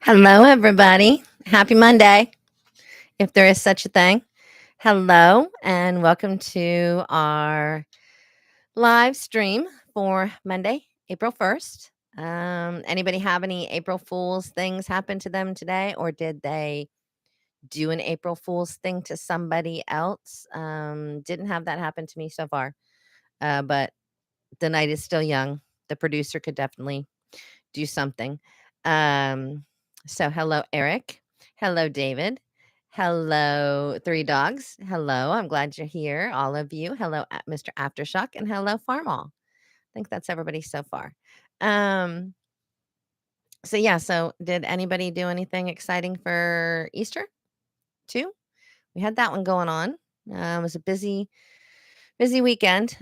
Hello, everybody. Happy Monday, if there is such a thing. Hello, and welcome to our live stream for Monday, April 1st. Anybody have any April Fool's things happen to them today, or did they do an April Fool's thing to somebody else? Didn't have that happen to me so far, but the night is still young. The producer could definitely do something. Um, so hello, Eric. Hello, David. Hello, Three Dogs. Hello, I'm glad you're here, all of you. Hello, Mr. Aftershock, and hello, Farmall. I think that's everybody so far. Um, so yeah, so did anybody do anything exciting for Easter too? We had that one going on. It was a busy weekend.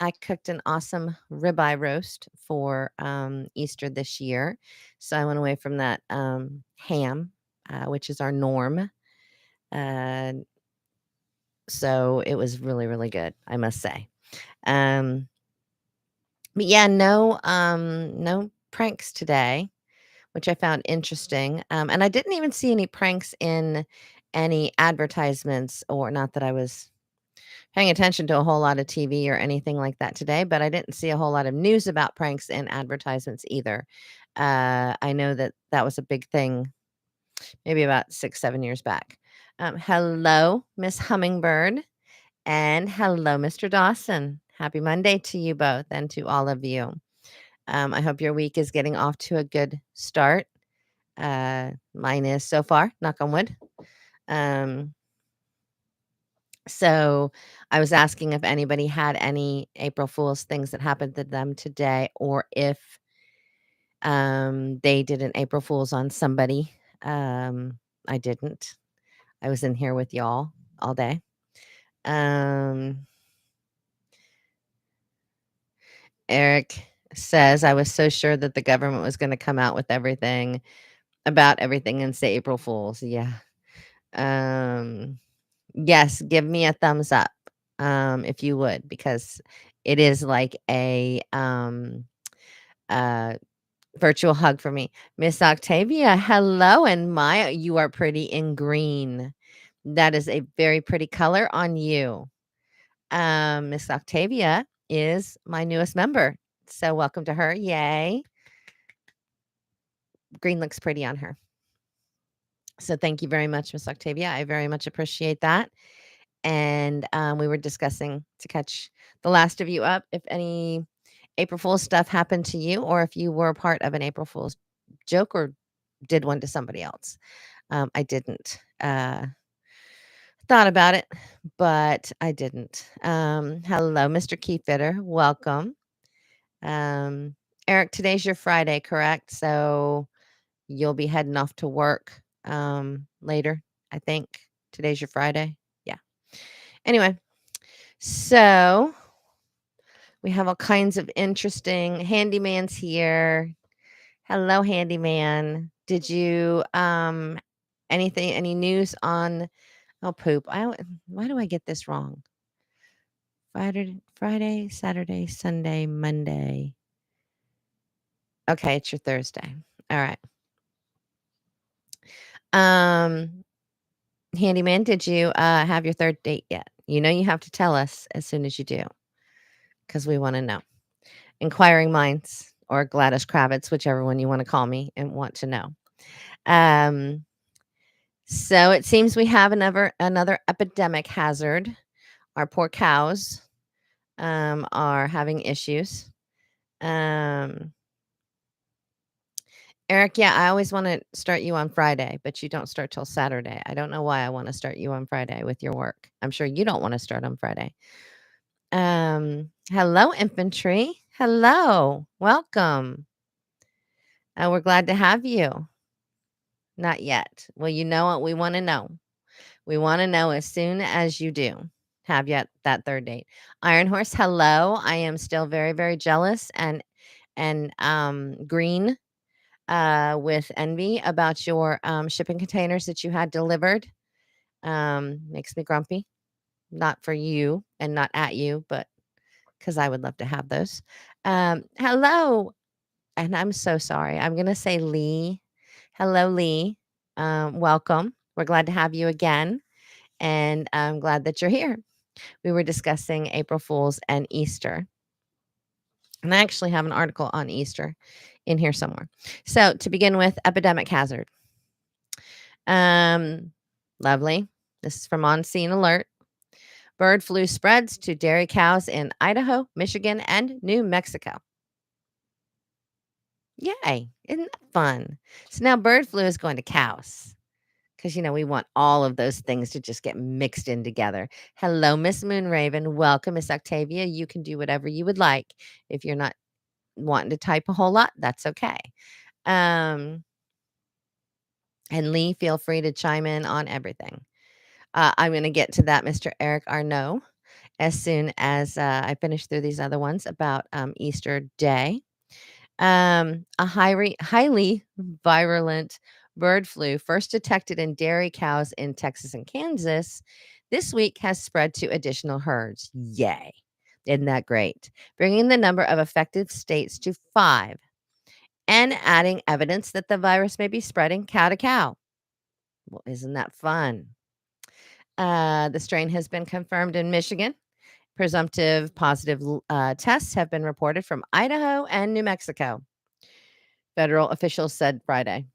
I cooked an awesome ribeye roast for Easter this year. So I went away from that ham, which is our norm. Uh, so it was really, really good, I must say. Um, but yeah, no pranks today, which I found interesting. And I didn't even see any pranks in any advertisements, or not that I was paying attention to a whole lot of TV or anything like that today, but I didn't see a whole lot of news about pranks in advertisements either. I know that that was a big thing maybe about 6, 7 years back. Hello, Miss Hummingbird, and hello, Mr. Dawson. Happy Monday to you both and to all of you. I hope your week is getting off to a good start. Mine is so far, knock on wood. Um, So I was asking if anybody had any April Fool's things that happened to them today, or if they did an April Fool's on somebody. I didn't. I was in here with y'all all day. Um, Eric says, I was so sure that the government was going to come out with everything about everything and say April Fool's. Yeah. Um, yes, give me a thumbs up if you would, because it is like a uh, virtual hug for me. Miss Octavia, hello. And Maya, you are pretty in green. That is a very pretty color on you. Miss Octavia is my newest member. So welcome to her. Yay. Green looks pretty on her. So thank you very much, Miss Octavia. I very much appreciate that. And we were discussing, to catch the last of you up, if any April Fool's stuff happened to you, or if you were part of an April Fool's joke or did one to somebody else. I didn't. Thought about it, but I didn't. Hello, Mr. Keyfitter. Welcome. Um, Eric, today's your Friday, correct? So you'll be heading off to work later, I think. Today's your Friday. Yeah. Anyway, so we have all kinds of interesting handymans here. Hello, handyman. Did you any news on oh poop? Why do I get this wrong? Friday, Saturday, Sunday, Monday. Okay, it's your Thursday. All right. Um Handyman, did you have your third date yet? You know you have to tell us as soon as you do, because we want to know. Inquiring minds or Gladys Kravitz, whichever one you want to call me, and want to know. Um, so it seems we have another epidemic hazard. Our poor cows are having issues. Um, Eric, yeah, I always want to start you on Friday, but you don't start till Saturday. I don't know why I want to start you on Friday with your work. I'm sure you don't want to start on Friday. Hello, infantry. Hello, welcome. We're glad to have you. Not yet. Well, you know what we want to know. We want to know as soon as you do have yet that third date. Iron Horse, hello. I am still very, very jealous and green with envy about your shipping containers that you had delivered. Makes me grumpy. Not for you and not at you, but because I would love to have those. Hello. And I'm so sorry. I'm going to say Lee. Hello, Lee. Welcome. We're glad to have you again, and I'm glad that you're here. We were discussing April Fools and Easter, and I actually have an article on Easter in here somewhere. So, to begin with, epidemic hazard. Um, Lovely. This is from On Scene Alert. Bird flu spreads to dairy cows in Idaho, Michigan, and New Mexico. Yay. Isn't that fun? So now bird flu is going to cows because, we want all of those things to just get mixed in together. Hello, Miss Moonraven. Welcome, Miss Octavia. You can do whatever you would like. If you're not wanting to type a whole lot, that's okay. Um, and Lee, feel free to chime in on everything. I'm going to get to that, Mr. Eric Arnault, as soon as I finish through these other ones about Easter Day. A highly virulent bird flu, first detected in dairy cows in Texas and Kansas, this week has spread to additional herds. Yay. Isn't that great? Bringing the number of affected states to 5 and adding evidence that the virus may be spreading cow to cow. Well, isn't that fun? The strain has been confirmed in Michigan. Presumptive positive tests have been reported from Idaho and New Mexico. Federal officials said Friday.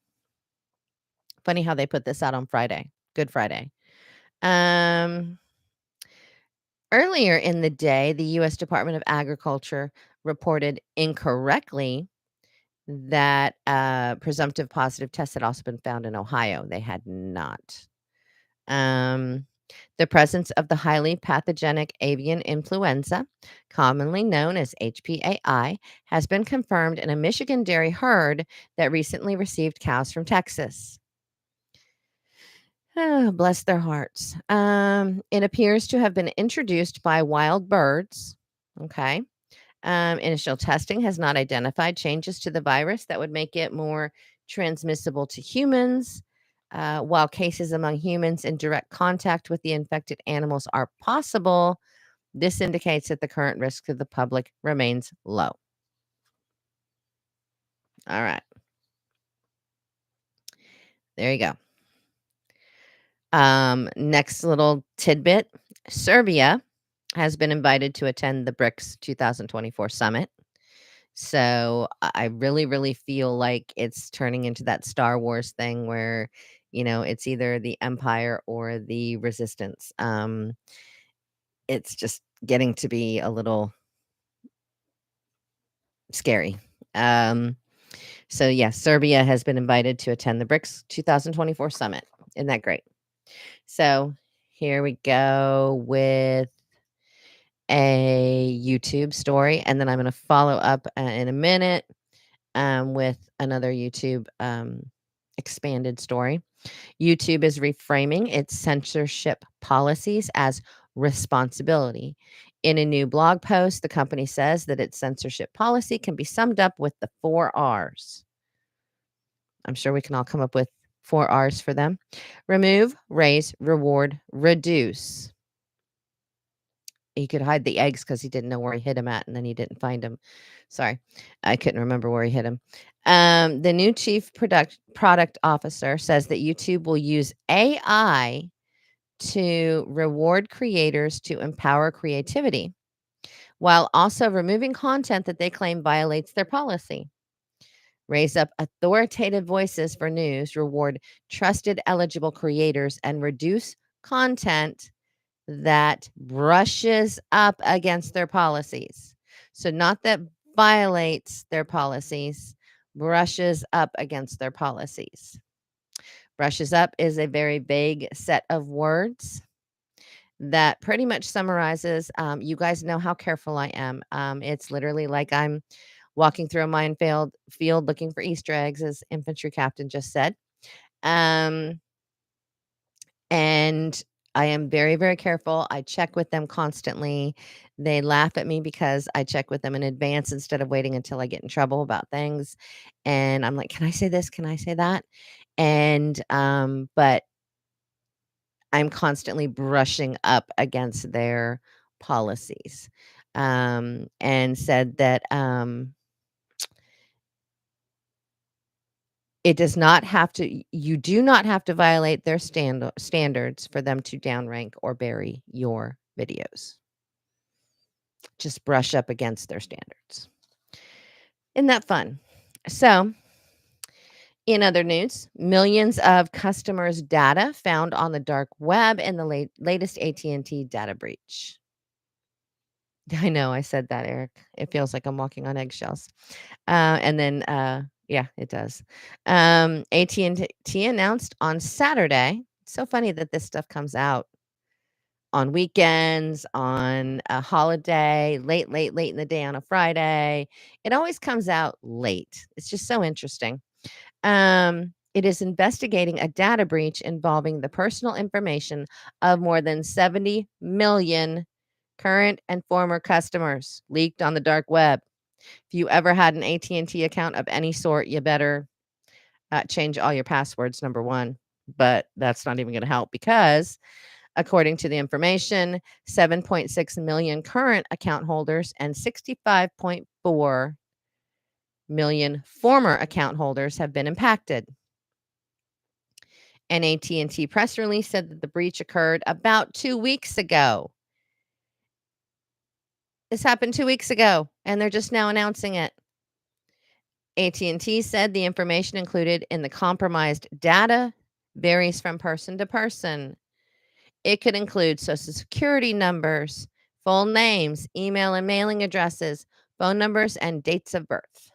Funny how they put this out on Friday. Good Friday. Um, Earlier in the day, the U.S. Department of Agriculture reported incorrectly that presumptive positive tests had also been found in Ohio. They had not. The presence of the highly pathogenic avian influenza, commonly known as HPAI, has been confirmed in a Michigan dairy herd that recently received cows from Texas. Oh, bless their hearts. It appears to have been introduced by wild birds. Okay. Initial testing has not identified changes to the virus that would make it more transmissible to humans. While cases among humans in direct contact with the infected animals are possible, this indicates that the current risk to the public remains low. All right. There you go. Next little tidbit. Serbia has been invited to attend the BRICS 2024 summit. So I really, really feel like it's turning into that Star Wars thing where, it's either the Empire or the Resistance. It's just getting to be a little scary. So yeah, Serbia has been invited to attend the BRICS 2024 summit. Isn't that great? So here we go with a YouTube story, and then I'm going to follow up in a minute with another YouTube expanded story. YouTube is reframing its censorship policies as responsibility. In a new blog post, the company says that its censorship policy can be summed up with the 4 R's. I'm sure we can all come up with 4 R's for them. Remove, raise, reward, reduce. He could hide the eggs because he didn't know where he hid them at, and then he didn't find them. Sorry, I couldn't remember where he hid them. The new chief product officer says that YouTube will use AI to reward creators to empower creativity, while also removing content that they claim violates their policy. Raise up authoritative voices for news, reward trusted, eligible creators, and reduce content that brushes up against their policies. So, not that violates their policies, brushes up against their policies. Brushes up is a very vague set of words that pretty much summarizes. You guys know how careful I am. It's literally like I'm walking through a minefield field looking for Easter eggs, as infantry captain just said. Um, and I am very, very careful. I check with them constantly. They laugh at me because I check with them in advance instead of waiting until I get in trouble about things. And I'm like, can I say this? Can I say that? And, but I'm constantly brushing up against their policies. And said that, It does not have to you do not have to violate their standards for them to downrank or bury your videos. Just brush up against their standards. Isn't that fun? So, in other news, millions of customers' data found on the dark web in the latest AT&T data breach. I know I said that, Eric. It feels like I'm walking on eggshells. And then, yeah, it does. AT&T announced on Saturday. It's so funny that this stuff comes out on weekends, on a holiday, late in the day on a Friday. It always comes out late. It's just so interesting. It is investigating a data breach involving the personal information of more than 70 million current and former customers leaked on the dark web. If you ever had an AT&T account of any sort, you better change all your passwords, number one. But that's not even going to help because, according to the information, 7.6 million current account holders and 65.4 million former account holders have been impacted. An AT&T press release said that the breach occurred about 2 weeks ago. This happened 2 weeks ago, and they're just now announcing it. AT&T said the information included in the compromised data varies from person to person. It could include Social Security numbers, full names, email and mailing addresses, phone numbers, and dates of birth.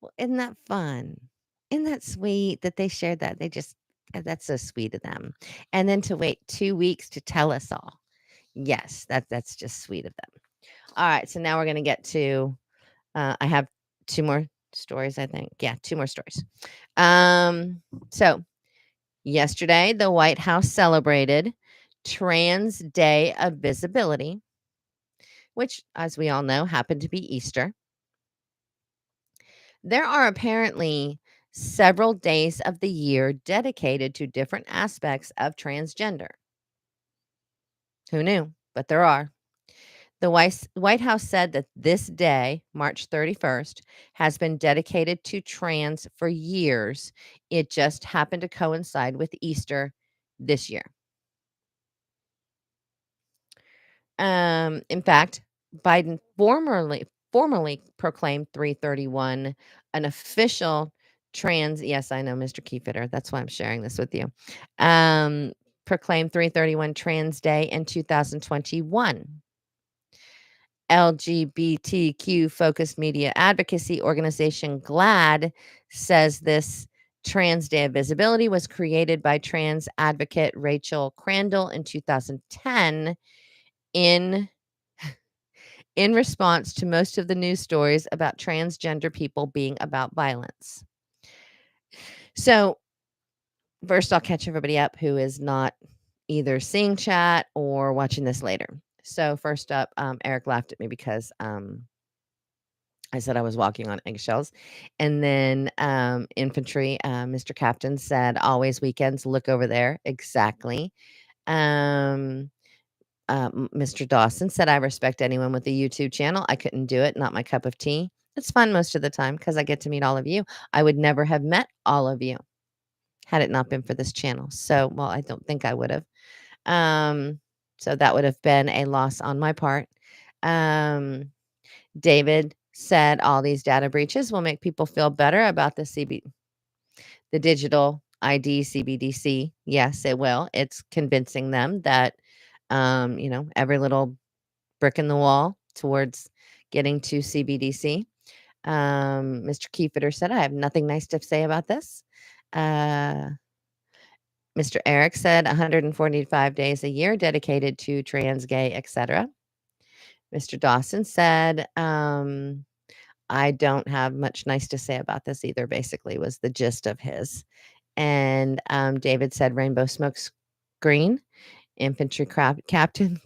Well, isn't that fun? Isn't that sweet that they shared that? That's so sweet of them. And then to wait 2 weeks to tell us all. Yes, that's just sweet of them. All right, so now we're going to get to I have 2 more stories, I think. Yeah, 2 more stories. So yesterday, the White House celebrated Trans Day of Visibility, which, as we all know, happened to be Easter. There are apparently several days of the year dedicated to different aspects of transgender. Who knew? But there are. The White House said that this day, March 31st, has been dedicated to trans for years. It just happened to coincide with Easter this year. In fact, Biden formally proclaimed 331 an official trans. Yes, I know, Mr. Keyfitter. That's why I'm sharing this with you. Proclaimed 331 Trans Day in 2021. LGBTQ focused media advocacy organization GLAAD says this Trans Day of Visibility was created by trans advocate Rachel Crandall in 2010 in response to most of the news stories about transgender people being about violence. So, first, I'll catch everybody up who is not either seeing chat or watching this later. So, first up, Eric laughed at me because I said I was walking on eggshells. And then infantry, Mr. Captain said, always weekends, look over there. Exactly. Mr. Dawson said, I respect anyone with a YouTube channel. I couldn't do it. Not my cup of tea. It's fun most of the time because I get to meet all of you. I would never have met all of you had it not been for this channel. So, well, I don't think I would have. So that would have been a loss on my part. David said all these data breaches will make people feel better about the digital ID CBDC. Yes, it will. It's convincing them that every little brick in the wall towards getting to CBDC. Mr. Keyfitter said, I have nothing nice to say about this. Mr. Eric said 145 days a year dedicated to trans, gay, etc. Mr. Dawson said, I don't have much nice to say about this either, basically, was the gist of his. And David said rainbow smokes green. Infantry captain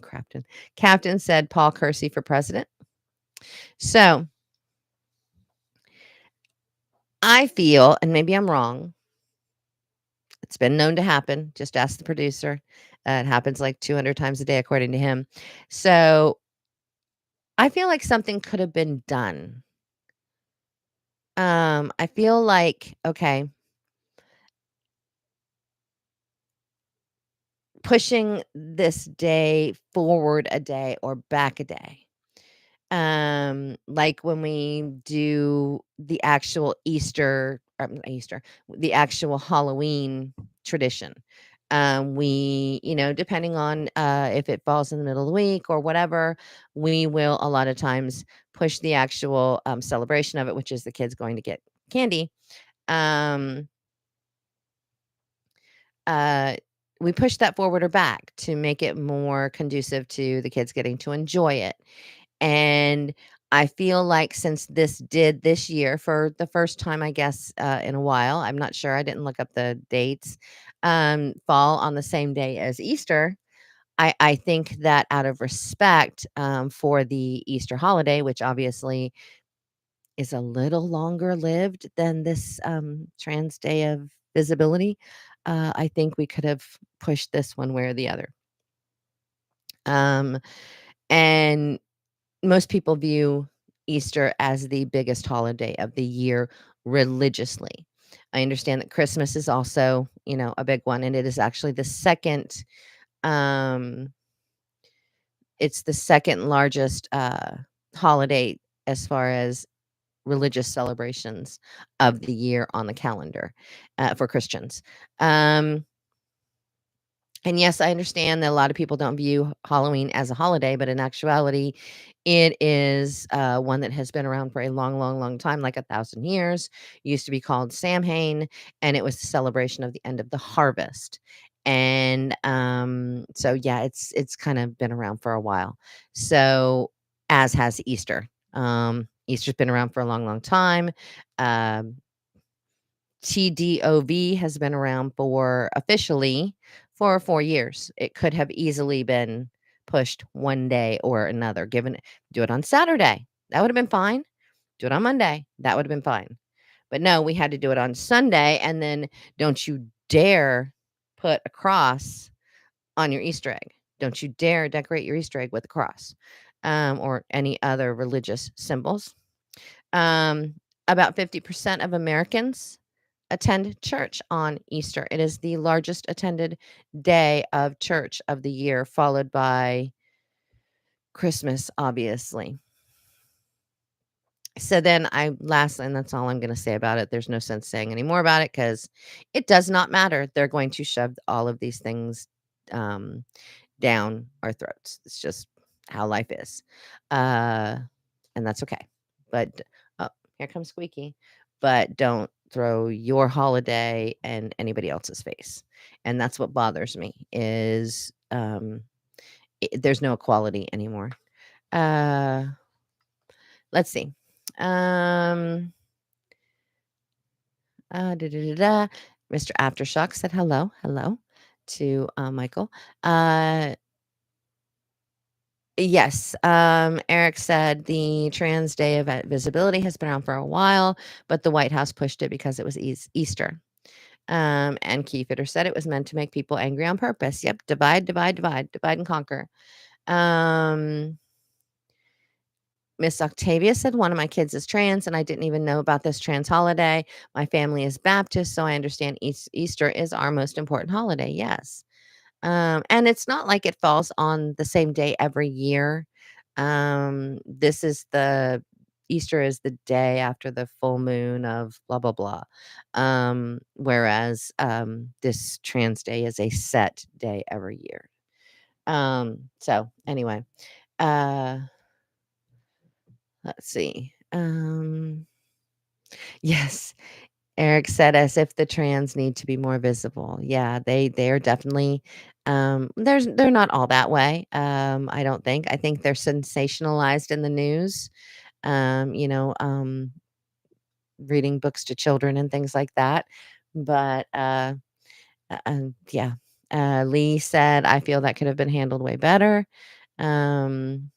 said Paul Kersey for president. So I feel, and maybe I'm wrong, it's been known to happen. Just ask the producer. It happens like 200 times a day, according to him. So I feel like something could have been done I feel like, okay, pushing this day forward a day or back a day. Like when we do the actual not Easter, the actual Halloween tradition. Depending on if it falls in the middle of the week or whatever, we will a lot of times push the actual celebration of it, which is the kids going to get candy. Um, uh, we push that forward or back to make it more conducive to the kids getting to enjoy it. And I feel like since this did this year for the first time, I guess, in a while, I'm not sure, I didn't look up the dates, fall on the same day as Easter. I think that out of respect, for the Easter holiday, which obviously is a little longer lived than this, Trans Day of Visibility, I think we could have pushed this one way or the other. Um, and most people view Easter as the biggest holiday of the year religiously. I understand that Christmas is also, a big one, and it is actually the second, um, it's the second largest, holiday as far as religious celebrations of the year on the calendar, for Christians. Um And yes, I understand that a lot of people don't view Halloween as a holiday, but in actuality, it is one that has been around for a long, long, long time, like 1,000 years. Used to be called Samhain, and it was the celebration of the end of the harvest. And so, yeah, it's kind of been around for a while. So, as has Easter. Easter's been around for a long, long time. Um, TDOV has been around for officially for 4 years. It could have easily been pushed one day or another, given do it on Saturday. That would have been fine. Do it on Monday. That would have been fine. But no, we had to do it on Sunday, and then don't you dare put a cross on your Easter egg. Don't you dare decorate your Easter egg with a cross, or any other religious symbols. Um, about 50% of Americans attend church on Easter. It is the largest attended day of church of the year, followed by Christmas, obviously. So then and that's all I'm going to say about it. There's no sense saying any more about it because it does not matter. They're going to shove all of these things um, down our throats. It's just how life is. Uh, and that's okay. But oh, here comes Squeaky. But don't throw your holiday in anybody else's face. And that's what bothers me is there's no equality anymore. Uh, let's see. Um, da, da, da, da. Mr. Aftershock said hello, hello to Michael. Yes. Eric said the Trans Day of Visibility has been around for a while, but the White House pushed it because it was Easter. And Keyfitter said it was meant to make people angry on purpose. Yep. Divide, divide, divide, divide and conquer. Um, Miss Octavia said one of my kids is trans, and I didn't even know about this trans holiday. My family is Baptist, so I understand Easter is our most important holiday. Yes. And it's not like it falls on the same day every year. This is the Easter is the day after the full moon of blah blah blah. Whereas this trans day is a set day every year. So anyway, uh let's see. Yes, Eric said as if the trans need to be more visible. Yeah, they are definitely they're not all that way. I don't think. I think they're sensationalized in the news. You know, reading books to children and things like that. But yeah. Lee said I feel that could have been handled way better. Um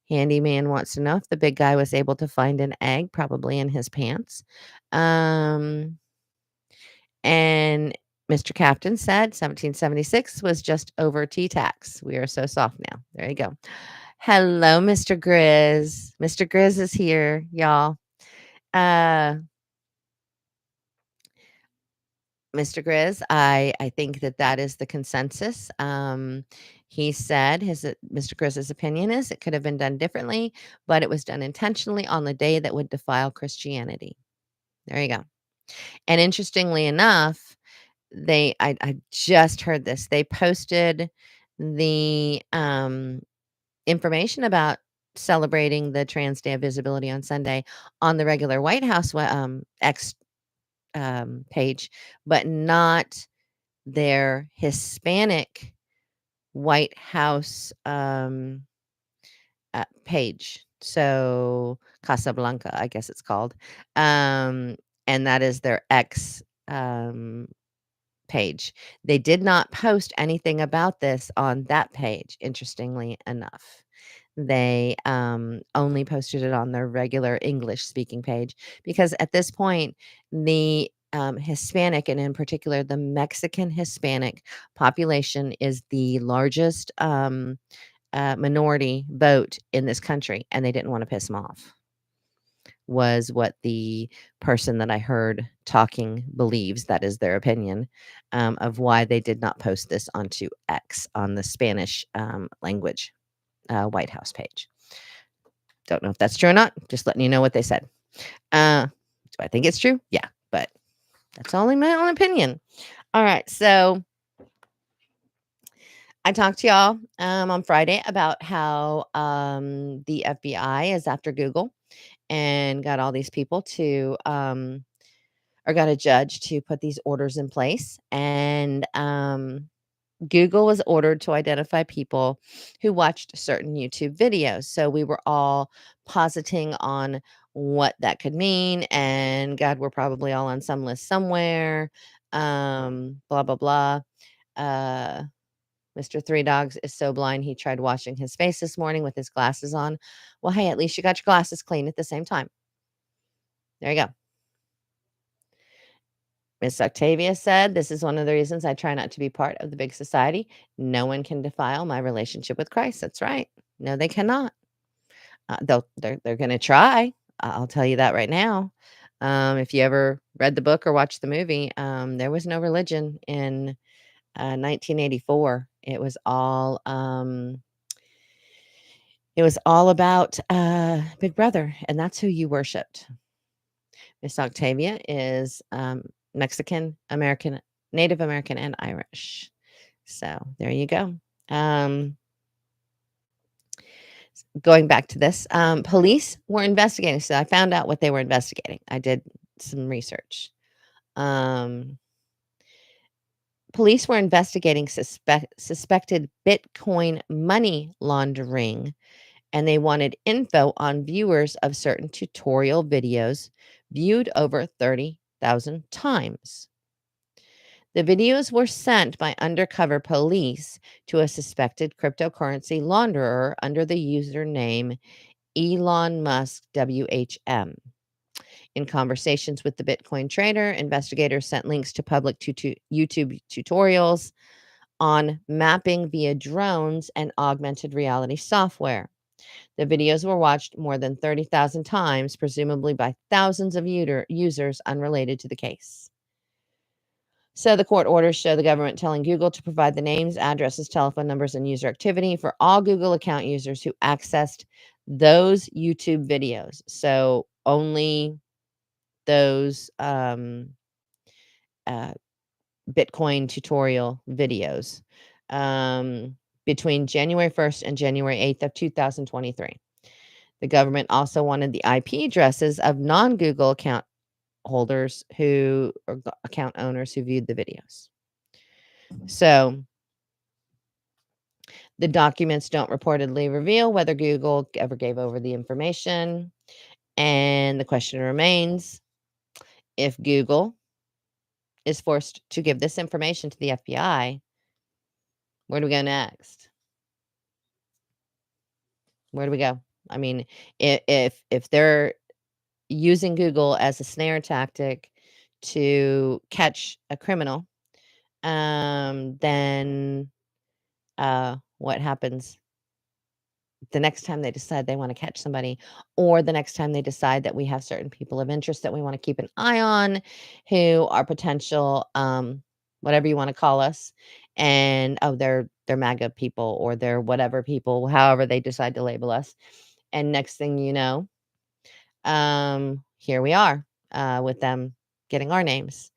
Handyman wants to know if the big guy was able to find an egg, probably in his pants. Um And Mr. Captain said 1776 was just over tea tax. We are so soft now. There you go. Hello, Mr. Grizz. Mr. Grizz is here, y'all. Uh, Mr. Grizz, I think that that is the consensus. He said Mr. Grizz's opinion is it could have been done differently, but it was done intentionally on the day that would defile Christianity. There you go. And interestingly enough, I just heard this. They posted the information about celebrating the Trans Day of Visibility on Sunday on the regular White House X page, but not their Hispanic White House page. So Casablanca, I guess it's called. And that is their X page. They did not post anything about this on that page, interestingly enough. They only posted it on their regular English speaking page because at this point, the Hispanic, and in particular, the Mexican Hispanic population is the largest minority vote in this country, and they didn't want to piss them off was what the person that I heard talking believes. That is their opinion of why they did not post this onto X on the Spanish language White House page. Don't know if that's true or not. Just letting you know what they said. Do I think it's true? Yeah, but that's only my own opinion. All right, so I talked to y'all on Friday about how the FBI is after Google and got all these people to or got a judge to put these orders in place. And Google was ordered to identify people who watched certain YouTube videos. So we were all positing on what that could mean. And God, we're probably all on some list somewhere. Blah, blah, blah. Uh, Mr. Three Dogs is so blind he tried washing his face this morning with his glasses on. Well, hey, at least you got your glasses clean at the same time. There you go. Miss Octavia said, "This is one of the reasons I try not to be part of the big society. No one can defile my relationship with Christ." That's right. No, they cannot. They're going to try. I'll tell you that right now. If you ever read the book or watched the movie, there was no religion in 1984. It was all about Big Brother, and that's who you worshipped. Miss Octavia is Mexican American, Native American, and Irish. So there you go. Going back to this, police were investigating. So I found out what they were investigating. I did some research. Police were investigating suspected Bitcoin money laundering, and they wanted info on viewers of certain tutorial videos viewed over 30,000 times. The videos were sent by undercover police to a suspected cryptocurrency launderer under the username Elon Musk WHM. In conversations with the Bitcoin trader, investigators sent links to public YouTube tutorials on mapping via drones and augmented reality software. The videos were watched more than 30,000 times, presumably by thousands of users unrelated to the case. So the court orders show the government telling Google to provide the names, addresses, telephone numbers, and user activity for all Google account users who accessed those YouTube videos. So only those Bitcoin tutorial videos between January 1st and January 8th of 2023. The government also wanted the IP addresses of non-Google account holders or account owners who viewed the videos. So the documents don't reportedly reveal whether Google ever gave over the information. And the question remains, if Google is forced to give this information to the FBI, where do we go next? Where do we go? I mean, if they're using Google as a snare tactic to catch a criminal, then what happens the next time they decide they want to catch somebody, or the next time they decide that we have certain people of interest that we want to keep an eye on, who are potential, whatever you want to call us, and oh, they're MAGA people or they're whatever people, however they decide to label us. And next thing you know, here we are with them getting our names.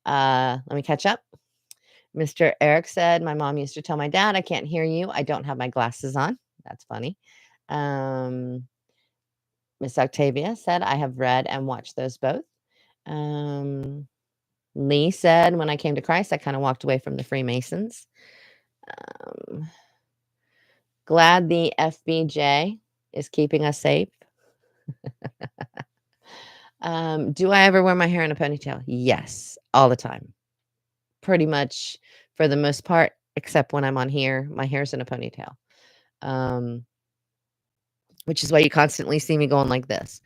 Let me catch up. Mr. Eric said, my mom used to tell my dad, I can't hear you. I don't have my glasses on. That's funny. Miss Octavia said, I have read and watched those both. Lee said, when I came to Christ, I kind of walked away from the Freemasons. Glad the FBJ is keeping us safe. Do I ever wear my hair in a ponytail? Yes, all the time. Pretty much for the most part, except when I'm on here, my hair's in a ponytail. Which is why you constantly see me going like this.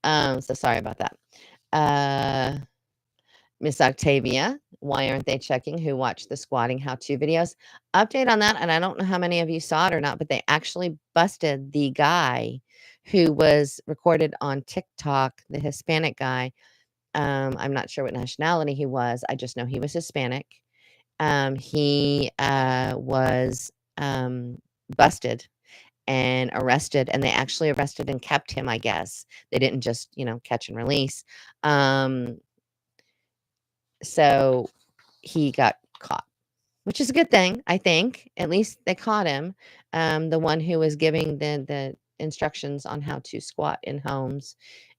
So sorry about that. Miss Octavia, why aren't they checking who watched the squatting how-to videos? Update on that, and I don't know how many of you saw it or not, but they actually busted the guy who was recorded on TikTok, the Hispanic guy. I'm not sure what nationality he was. I just know he was Hispanic. He was busted and arrested, and they actually arrested and kept him, I guess. They didn't just, catch and release. So he got caught, which is a good thing, I think. At least they caught him. The one who was giving the instructions on how to squat in homes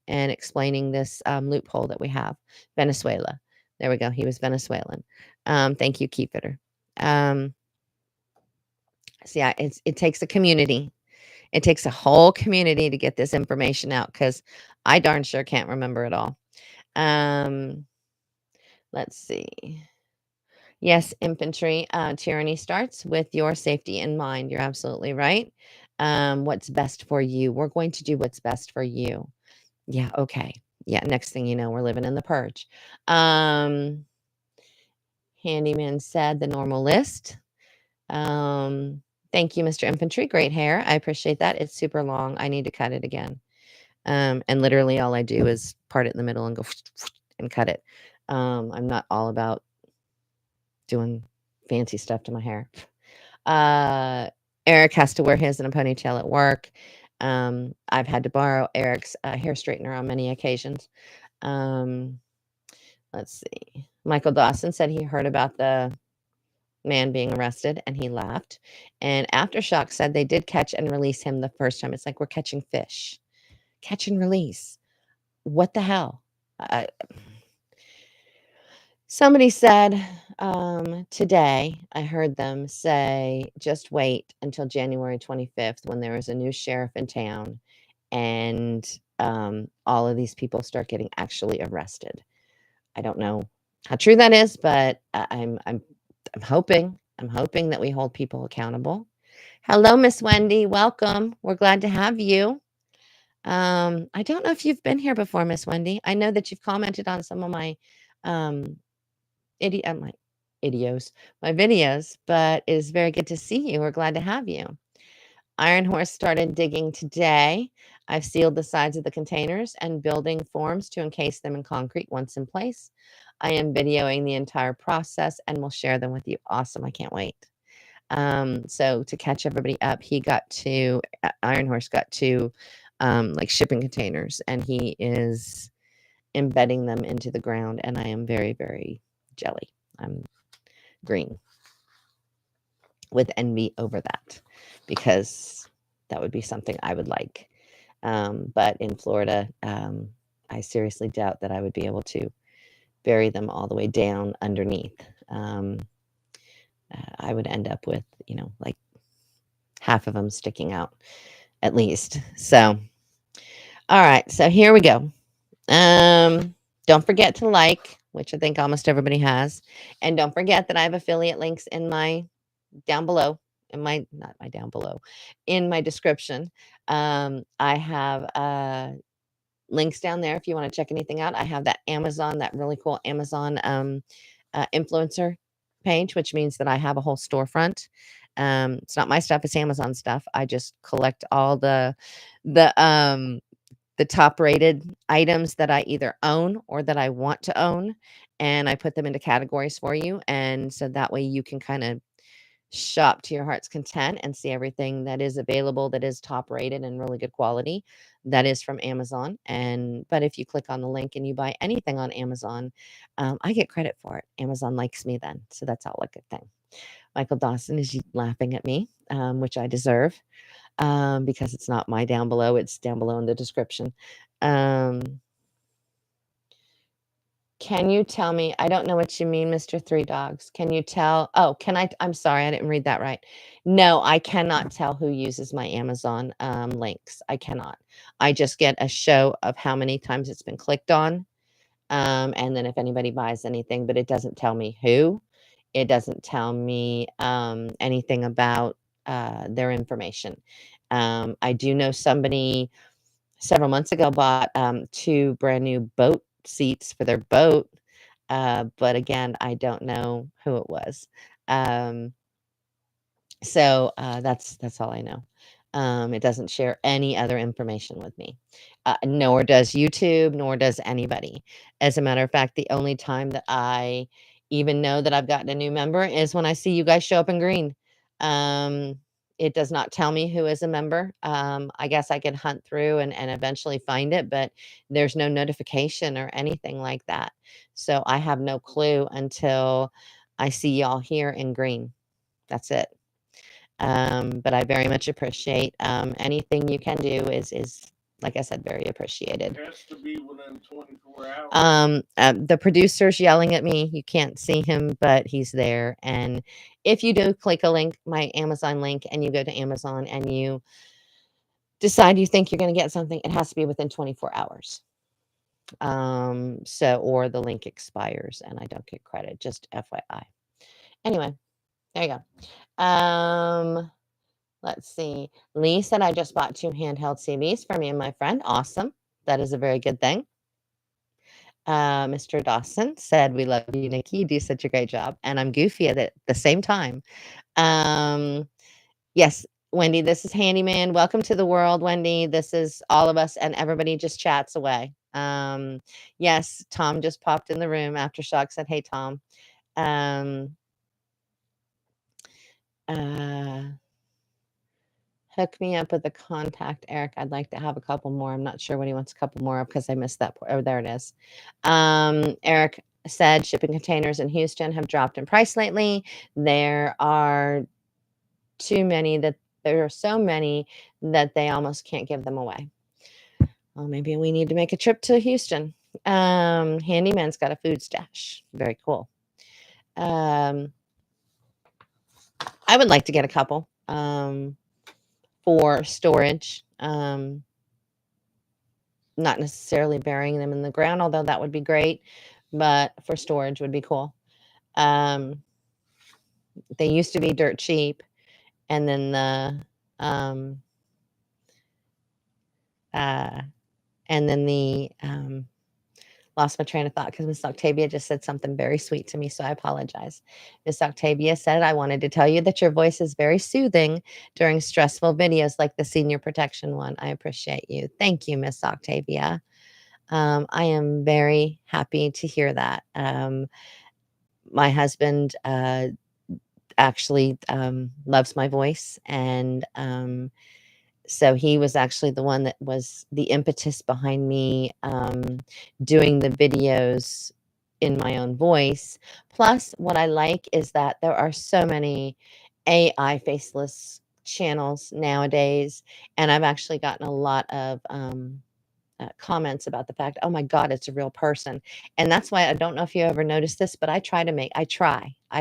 and explaining this loophole that we have. Venezuela. There we go. He was Venezuelan. Thank you, Keepitter. So yeah, it takes a community. It takes a whole community to get this information out because I darn sure can't remember it all. Let's see. Yes, infantry tyranny starts with your safety in mind. You're absolutely right. What's best for you? We're going to do what's best for you. Yeah, okay. Yeah, next thing you know, we're living in the purge. Handyman said the normal list. Thank you, Mr. Infantry. Great hair. I appreciate that. It's super long. I need to cut it again. And literally all I do is part it in the middle and go and cut it. I'm not all about doing fancy stuff to my hair. Eric has to wear his in a ponytail at work. I've had to borrow Eric's hair straightener on many occasions. Let's see. Michael Dawson said he heard about the man being arrested and he laughed. And Aftershock said they did catch and release him the first time. It's like we're catching fish. Catch and release. What the hell? Somebody said today, I heard them say, just wait until January 25th when there is a new sheriff in town and all of these people start getting actually arrested. I don't know how true that is, but I'm hoping. I'm hoping that we hold people accountable. Hello, Miss Wendy. Welcome. We're glad to have you. I don't know if you've been here before, Miss Wendy. I know that you've commented on some of my my videos, but it is very good to see you. We're glad to have you. Iron Horse started digging today. I've sealed the sides of the containers and building forms to encase them in concrete once in place. I am videoing the entire process and will share them with you. Awesome. I can't wait. So to catch everybody up, Iron Horse got to like shipping containers and he is embedding them into the ground. And I am very, very jelly. I'm green with envy over that because that would be something I would like. But in Florida, I seriously doubt that I would be able to bury them all the way down underneath. I would end up with, like half of them sticking out at least. So, all right. So here we go. Don't forget to like, which I think almost everybody has. And don't forget that I have affiliate links in my down below, in my description. I have links down there if you want to check anything out. I have that really cool Amazon influencer page, which means that I have a whole storefront It's not my stuff, it's Amazon stuff. I just collect all the the top rated items that I either own or that I want to own, and I put them into categories for you. And so that way you can kind of shop to your heart's content and see everything that is available that is top rated and really good quality that is from Amazon. And but if you click on the link and you buy anything on Amazon, I get credit for it. Amazon likes me then, so that's all a good thing. Michael Dawson is laughing at me, which I deserve, because it's not my down below, it's down below in the description. Um, can you tell me? I don't know what you mean, Mr. Three Dogs. Can you tell? Oh, can I? I'm sorry, I didn't read that right. No, I cannot tell who uses my Amazon links. I cannot. I just get a show of how many times it's been clicked on, and then if anybody buys anything, but it doesn't tell me who. It doesn't tell me anything about their information. I do know somebody several months ago bought 2 brand new boat seats for their boat, but again, I don't know who it was. Um, so that's all I know. It doesn't share any other information with me, nor does YouTube, nor does anybody. As a matter of fact, the only time that I even know that I've gotten a new member is when I see you guys show up in green. Um, it does not tell me who is a member. I guess I could hunt through and eventually find it, but there's no notification or anything like that. So I have no clue until I see y'all here in green. That's it. But I very much appreciate anything you can do is like I said, very appreciated. It has to be within 24 hours. The producer's yelling at me. You can't see him, but he's there. And if you do click a link, my Amazon link, and you go to Amazon and you decide you think you're going to get something, it has to be within 24 hours. So or the link expires and I don't get credit. Just FYI. Anyway, there you go. Let's see. Lee said, I just bought 2 handheld CVs for me and my friend. Awesome. That is a very good thing. Mr. Dawson said, we love you, Nikki. You do such a great job. And I'm goofy at it at the same time. Yes, Wendy, this is Handyman. Welcome to the world, Wendy. This is all of us, and everybody just chats away. Yes, Tom just popped in the room. Aftershock said, hey, Tom. Hook me up with a contact, Eric. I'd like to have a couple more. I'm not sure what he wants a couple more of because I missed that. Oh, there it is. Eric said shipping containers in Houston have dropped in price lately. There are so many that they almost can't give them away. Well, maybe we need to make a trip to Houston. Handyman's got a food stash. Very cool. I would like to get a couple. For storage, not necessarily burying them in the ground, although that would be great, but for storage would be cool. They used to be dirt cheap, and then lost my train of thought because Miss Octavia just said something very sweet to me, so I apologize. Miss Octavia said, I wanted to tell you that your voice is very soothing during stressful videos like the senior protection one. I appreciate you. Thank you, Miss Octavia. I am very happy to hear that. My husband actually loves my voice, and so he was actually the one that was the impetus behind me doing the videos in my own voice. Plus, what I like is that there are so many AI faceless channels nowadays, and I've actually gotten a lot of comments about the fact, oh my God, it's a real person. And that's why I don't know if you ever noticed this, but I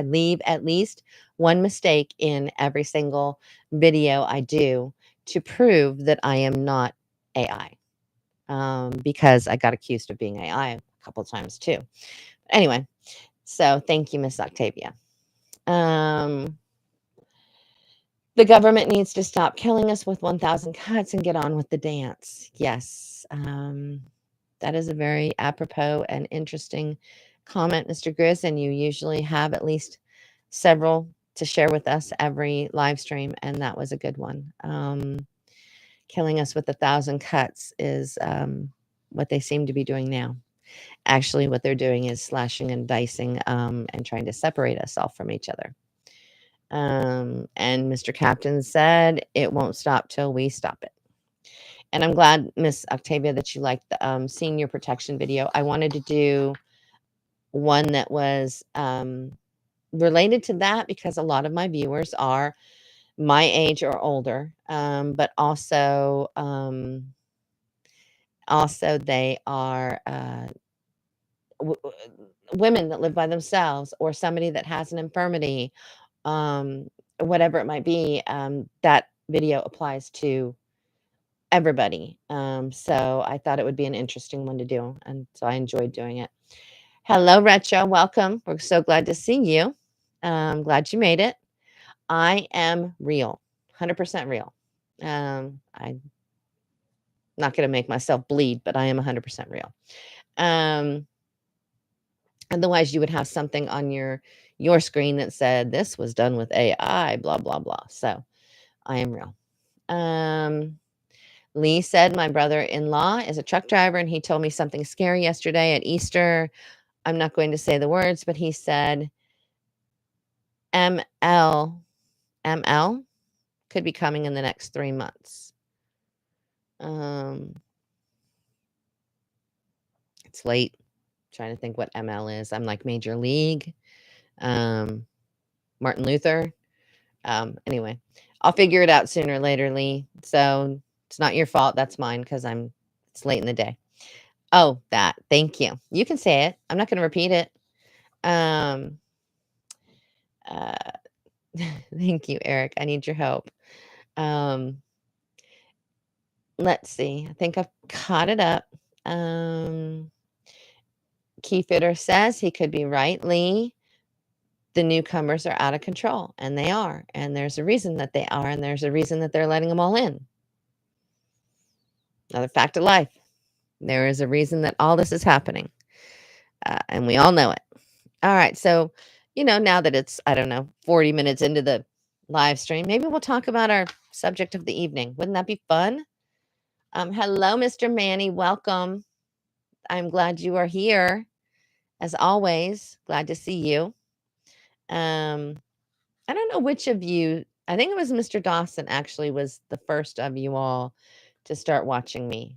leave at least one mistake in every single video I do to prove that I am not AI, because I got accused of being AI a couple times too. Anyway, so thank you, Miss Octavia. The government needs to stop killing us with 1,000 cuts and get on with the dance. Yes. That is a very apropos and interesting comment, Mr. Grizz, and you usually have at least several to share with us every live stream, and that was a good one. Killing us with 1,000 cuts is what they seem to be doing now. Actually, what they're doing is slashing and dicing and trying to separate us all from each other. And Mr. Captain said it won't stop till we stop it. And I'm glad, Miss Octavia, that you liked the senior protection video. I wanted to do one that was related to that because a lot of my viewers are my age or older, but also they are women that live by themselves or somebody that has an infirmity, whatever it might be. That video applies to everybody. So I thought it would be an interesting one to do, and so I enjoyed doing it. Hello, Retro. Welcome. We're so glad to see you. Glad you made it. I am real, 100% real. I'm not going to make myself bleed, but I am 100% real. Otherwise, you would have something on your screen that said this was done with AI, blah blah blah. So I am real. Lee said my brother-in-law is a truck driver, and he told me something scary yesterday at Easter. I'm not going to say the words, but he said ML could be coming in the next 3 months. It's late. Trying to think what ML is. I'm like Major League, Martin Luther. Anyway, I'll figure it out sooner or later, Lee. So it's not your fault. That's mine because it's late in the day. Oh, that. Thank you. You can say it. I'm not going to repeat it. Thank you, Eric. I need your help. Let's see. I think I've caught it up. Keyfitter says he could be right, Lee. The newcomers are out of control, and they are. And there's a reason that they are, and there's a reason that they're letting them all in. Another fact of life. There is a reason that all this is happening, and we all know it. All right, so, now that it's, I don't know, 40 minutes into the live stream, maybe we'll talk about our subject of the evening. Wouldn't that be fun? Hello, Mr. Manny. Welcome. I'm glad you are here. As always, glad to see you. I don't know which of you, I think it was Mr. Dawson actually was the first of you all to start watching me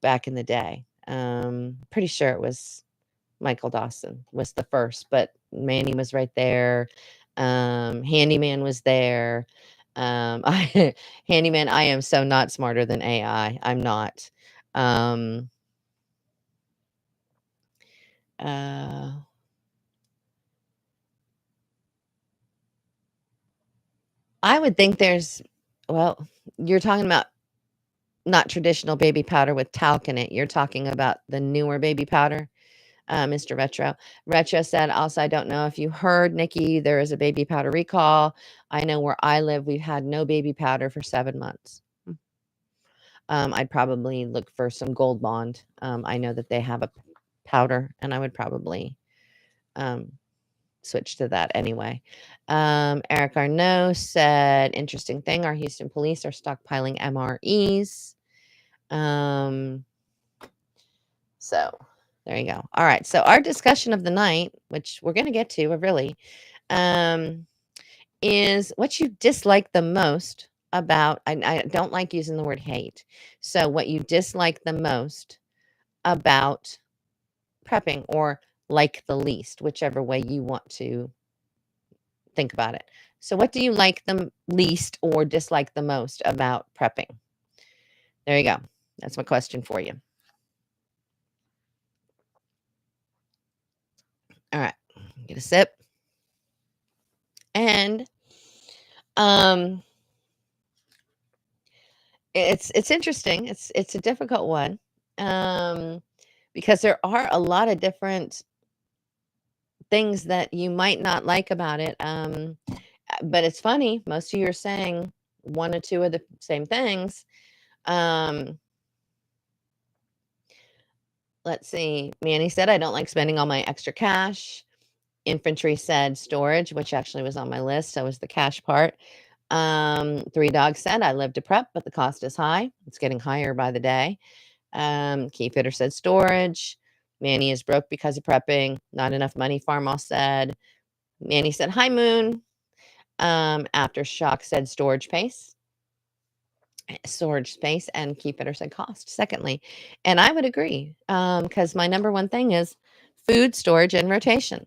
back in the day. Pretty sure it was Michael Dawson was the first, but Manny was right there. Handyman was there. Handyman, I am so not smarter than AI. I'm not. I would think well, you're talking about not traditional baby powder with talc in it. You're talking about the newer baby powder, Mr. Retro. Retro said, also, I don't know if you heard, Nikki, there is a baby powder recall. I know where I live, we've had no baby powder for 7 months. I'd probably look for some Gold Bond. I know that they have a powder, and I would probably switch to that anyway. Eric Arnault said, interesting thing, our Houston police are stockpiling MREs. So there you go. All right. So our discussion of the night, which we're going to get to really, is what you dislike the most about, I don't like using the word hate. So what you dislike the most about prepping, or like the least, whichever way you want to think about it. So what do you like the least or dislike the most about prepping? There you go. That's my question for you. All right. Get a sip. And it's interesting. It's a difficult one. Because there are a lot of different things that you might not like about it. But it's funny, most of you are saying one or two of the same things. Let's see. Manny said, I don't like spending all my extra cash. Infantry said storage, which actually was on my list. So was the cash part. Three Dogs said, I live to prep, but the cost is high. It's getting higher by the day. Keyfitter said storage. Manny is broke because of prepping. Not enough money, Farmall said. Manny said, hi, Moon. Aftershock said storage space. And Keyfitter said cost, secondly. And I would agree, because my number one thing is food, storage, and rotation.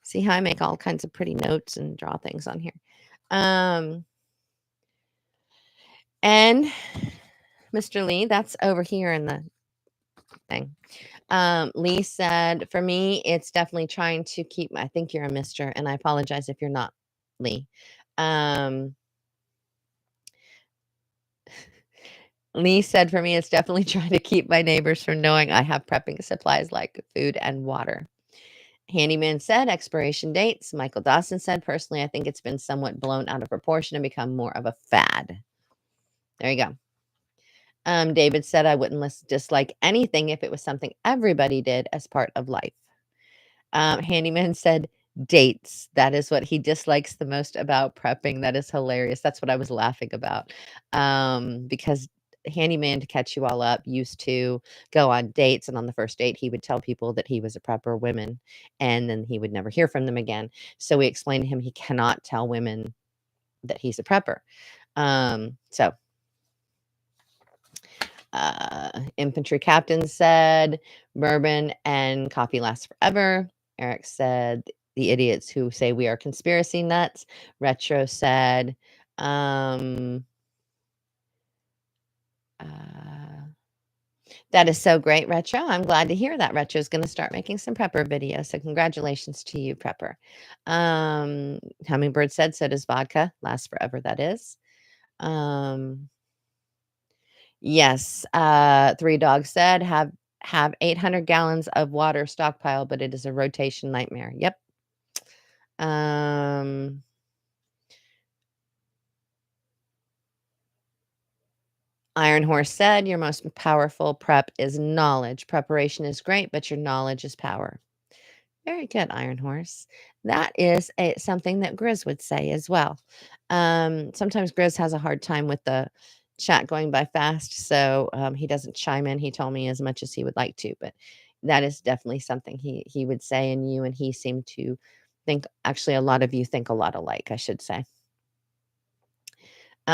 See how I make all kinds of pretty notes and draw things on here. And Mr. Lee, that's over here in the thing. Lee said, for me, it's definitely trying to keep, I think you're a Mr., and I apologize if you're not, Lee. Lee said, for me, it's definitely trying to keep my neighbors from knowing I have prepping supplies like food and water. Handyman said, expiration dates. Michael Dawson said, personally, I think it's been somewhat blown out of proportion and become more of a fad. There you go. David said, I wouldn't dislike anything if it was something everybody did as part of life. Handyman said, dates. That is what he dislikes the most about prepping. That is hilarious. That's what I was laughing about. Because Handyman, to catch you all up, used to go on dates, and on the first date he would tell people that he was a prepper, women, and then he would never hear from them again. So we explained to him he cannot tell women that he's a prepper. Infantry captain said bourbon and coffee lasts forever. Eric said the idiots who say we are conspiracy nuts. Retro said that is so great, Retro. I'm glad to hear that. Retro is going to start making some prepper videos. So congratulations to you, prepper. Hummingbird said, so does vodka. Lasts forever, that is. Yes. Three Dogs said, have 800 gallons of water stockpile, but it is a rotation nightmare. Yep. Iron Horse said, your most powerful prep is knowledge. Preparation is great, but your knowledge is power. Very good, Iron Horse. That is something that Grizz would say as well. Sometimes Grizz has a hard time with the chat going by fast, so he doesn't chime in, he told me, as much as he would like to, but that is definitely something he would say, and you and he seem to think, actually, a lot of you think a lot alike, I should say.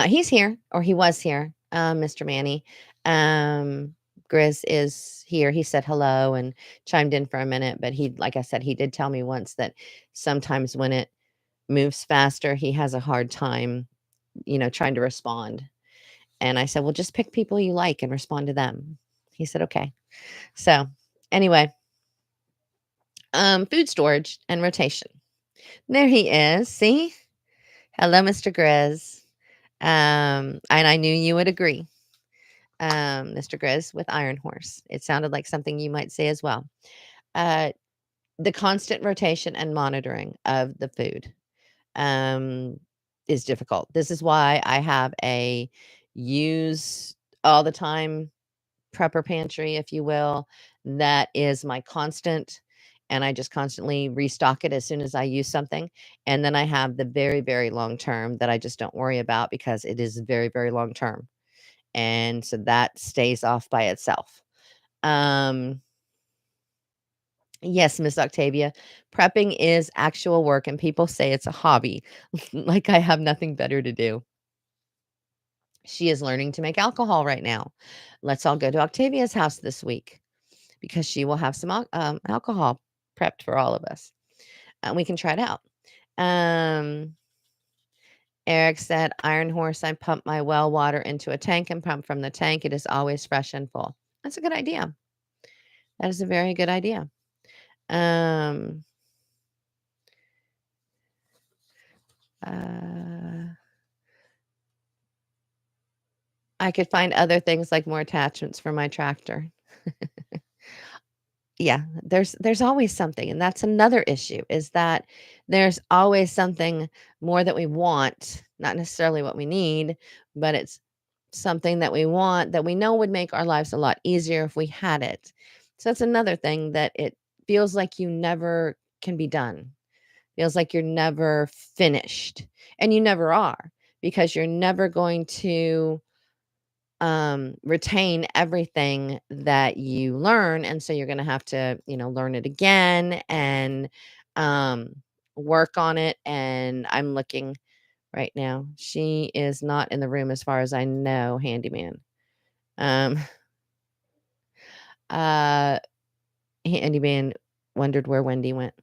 He's here, or he was here, Mr. Manny. Grizz is here. He said hello and chimed in for a minute, but like I said, he did tell me once that sometimes when it moves faster, he has a hard time, trying to respond. And I said, well, just pick people you like and respond to them. He said, okay. So anyway, food storage and rotation. There he is. See? Hello, Mr. Grizz. And I knew you would agree, Mr. Grizz, with Iron Horse. It sounded like something you might say as well. The constant rotation and monitoring of the food is difficult. This is why I have a use all the time prepper pantry, if you will. That is my constant, and I just constantly restock it as soon as I use something. And then I have the very, very long term that I just don't worry about because it is very, very long term. And so that stays off by itself. Yes, Miss Octavia, prepping is actual work, and people say it's a hobby, like I have nothing better to do. She is learning to make alcohol right now. Let's all go to Octavia's house this week because she will have some alcohol prepped for all of us. And we can try it out. Eric said, Iron Horse, I pump my well water into a tank and pump from the tank. It is always fresh and full. That's a good idea. That is a very good idea. I could find other things like more attachments for my tractor. Yeah, there's always something, and that's another issue, is that there's always something more that we want, not necessarily what we need, but it's something that we want that we know would make our lives a lot easier if we had it. So that's another thing, that it feels like you never can be done. Feels like you're never finished, and you never are, because you're never going to retain everything that you learn, and so you're going to have to, learn it again and um work on it. And I'm looking right now. She is not in the room as far as I know, handyman. Um uh Handyman wondered where Wendy went.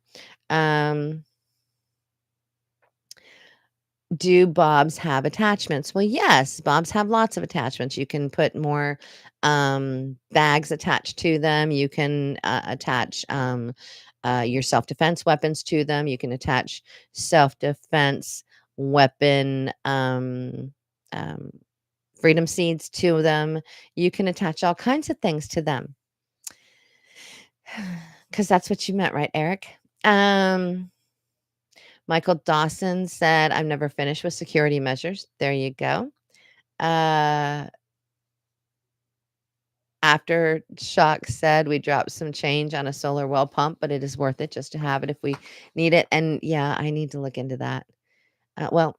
Um Do bobs have attachments? Well, yes, bobs have lots of attachments. You can put more bags attached to them. You can attach your self defense weapons to them. You can attach self defense weapon um, freedom seeds to them. You can attach all kinds of things to them because that's what you meant, right, Eric? Um, Michael Dawson said, "I'm never finished with security measures." There you go. Uh, Aftershock said, "We dropped some change on a solar well pump, but it is worth it just to have it if we need it." And yeah, I need to look into that. Well,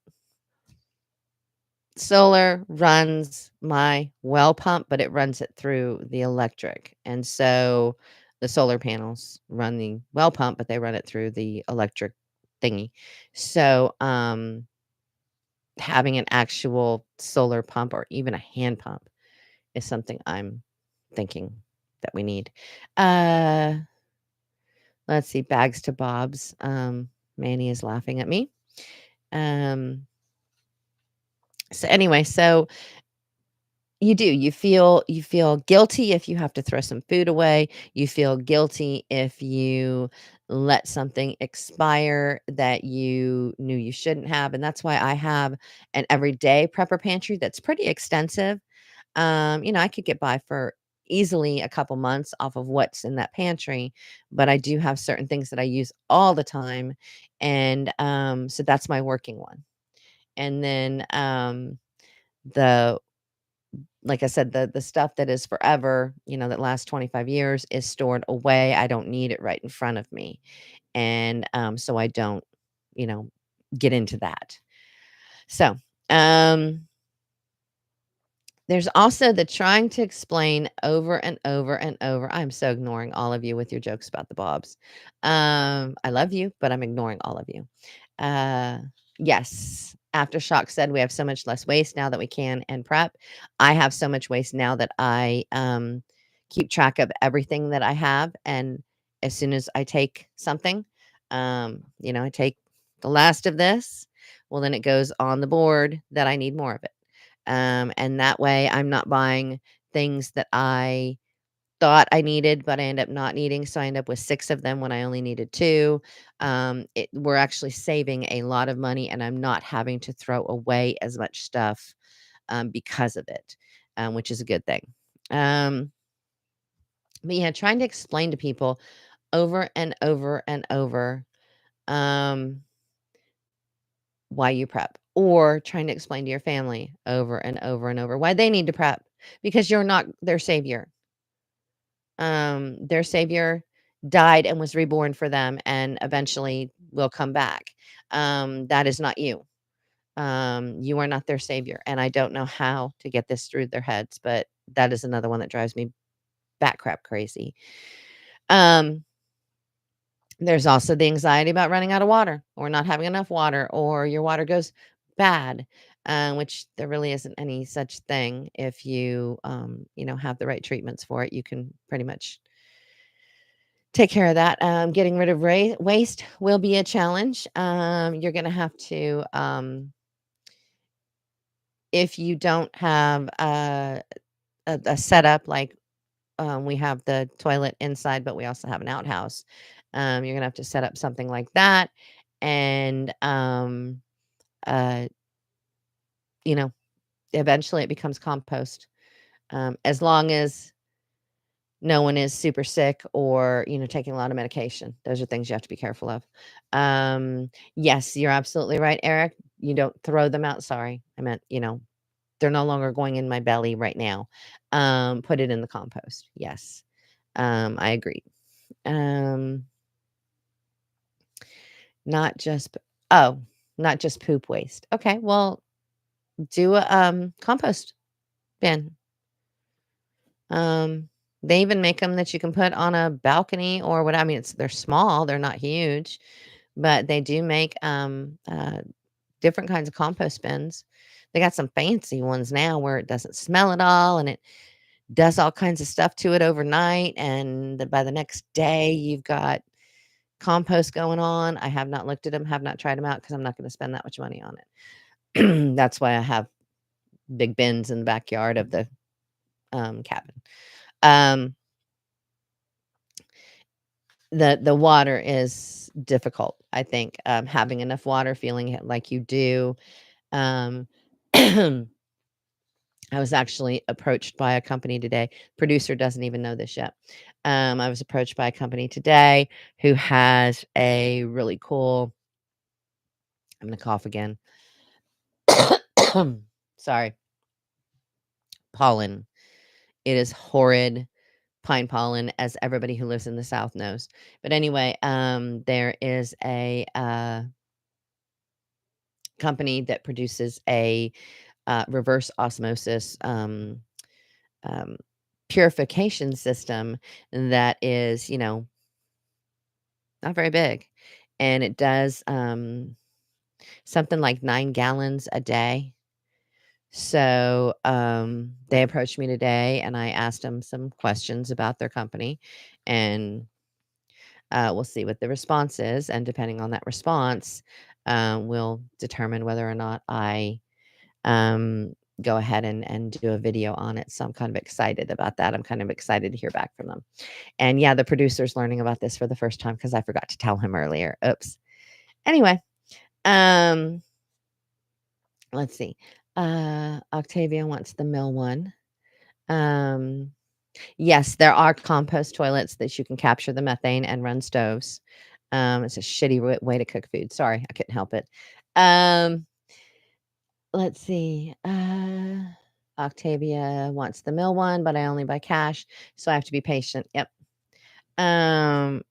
solar runs my well pump, but it runs it through the electric. And so the solar panels run the well pump, but they run it through the electric thingy. So, having an actual solar pump or even a hand pump is something I'm thinking that we need. Uh, let's see, bags to Bob's. Manny is laughing at me. Um, so anyway, so you feel guilty if you have to throw some food away. You feel guilty if you let something expire that you knew you shouldn't have. And that's why I have an everyday prepper pantry that's pretty extensive. I could get by for easily a couple months off of what's in that pantry, but I do have certain things that I use all the time. And so that's my working one. And then the like I said, the stuff that is forever, that lasts 25 years is stored away. I don't need it right in front of me. And so I don't, you know, get into that. So, um there's also the trying to explain over and over and over. I'm so ignoring all of you with your jokes about the Bobs. I love you, but I'm ignoring all of you. Uh, yes, Aftershock said we have so much less waste now that we can and prep. I have so much waste now that I keep track of everything that I have, and as soon as I take something, I take the last of this. Well, then it goes on the board that I need more of it. And that way I'm not buying things that I thought I needed, but I end up not needing. So I end up with 6 of them when I only needed 2. We're actually saving a lot of money, and I'm not having to throw away as much stuff because of it, which is a good thing. But yeah, trying to explain to people over and over and over um, why you prep, or trying to explain to your family over and over and over why they need to prep, because you're not their savior. Their savior died and was reborn for them and eventually will come back. That is not you. You are not their savior. And I don't know how to get this through their heads, but that is another one that drives me bat crap crazy. Um, There's also the anxiety about running out of water or not having enough water, or your water goes bad, which there really isn't any such thing. If have the right treatments for it, you can pretty much take care of that. Getting rid of waste will be a challenge. You're going to have to, if you don't have a setup like we have the toilet inside, but we also have an outhouse. You're gonna have to set up something like that, and uh, you know, eventually it becomes compost. As long as no one is super sick or taking a lot of medication, those are things you have to be careful of. Yes, you're absolutely right, Eric. You don't throw them out. Sorry, I meant they're no longer going in my belly right now. Put it in the compost. Yes, I agree. Um, Not just oh, not just poop waste. Okay, well, do a, compost bin. Um, they even make them that you can put on a balcony or what I mean, they're small, they're not huge, but they do make, different kinds of compost bins. They got some fancy ones now where it doesn't smell at all, and it does all kinds of stuff to it overnight, and by the next day, you've got compost going on. I have not looked at them, have not tried them out because 'cause I'm not gonna spend that much money on it. That's why I have big bins in the backyard of the, cabin. Um, the water is difficult, I think, having enough water, feeling it like you do. Um, I was actually approached by a company today. Producer doesn't even know this yet. I was approached by a company today who has a really cool I'm gonna cough again. Sorry. Pollen. It is horrid pine pollen, as everybody who lives in the South knows. But anyway, there is a, company that produces a, reverse osmosis, um, purification system that is, not very big, and it does, something like 9 gallons a day. So, they approached me today, and I asked them some questions about their company, and, we'll see what the response is, and depending on that response, will determine whether or not I, go ahead and do a video on it. So I'm kind of excited about that. I'm kind of excited to hear back from them. And yeah, the producer's learning about this for the first time because I forgot to tell him earlier. Oops. Anyway, um, let's see. Octavia wants the mill one. Um, yes, there are compost toilets that you can capture the methane and run stoves. It's a shitty way to cook food. Sorry, I couldn't help it. Um, let's see. Octavia wants the mill one, but I only buy cash, so I have to be patient. Yep.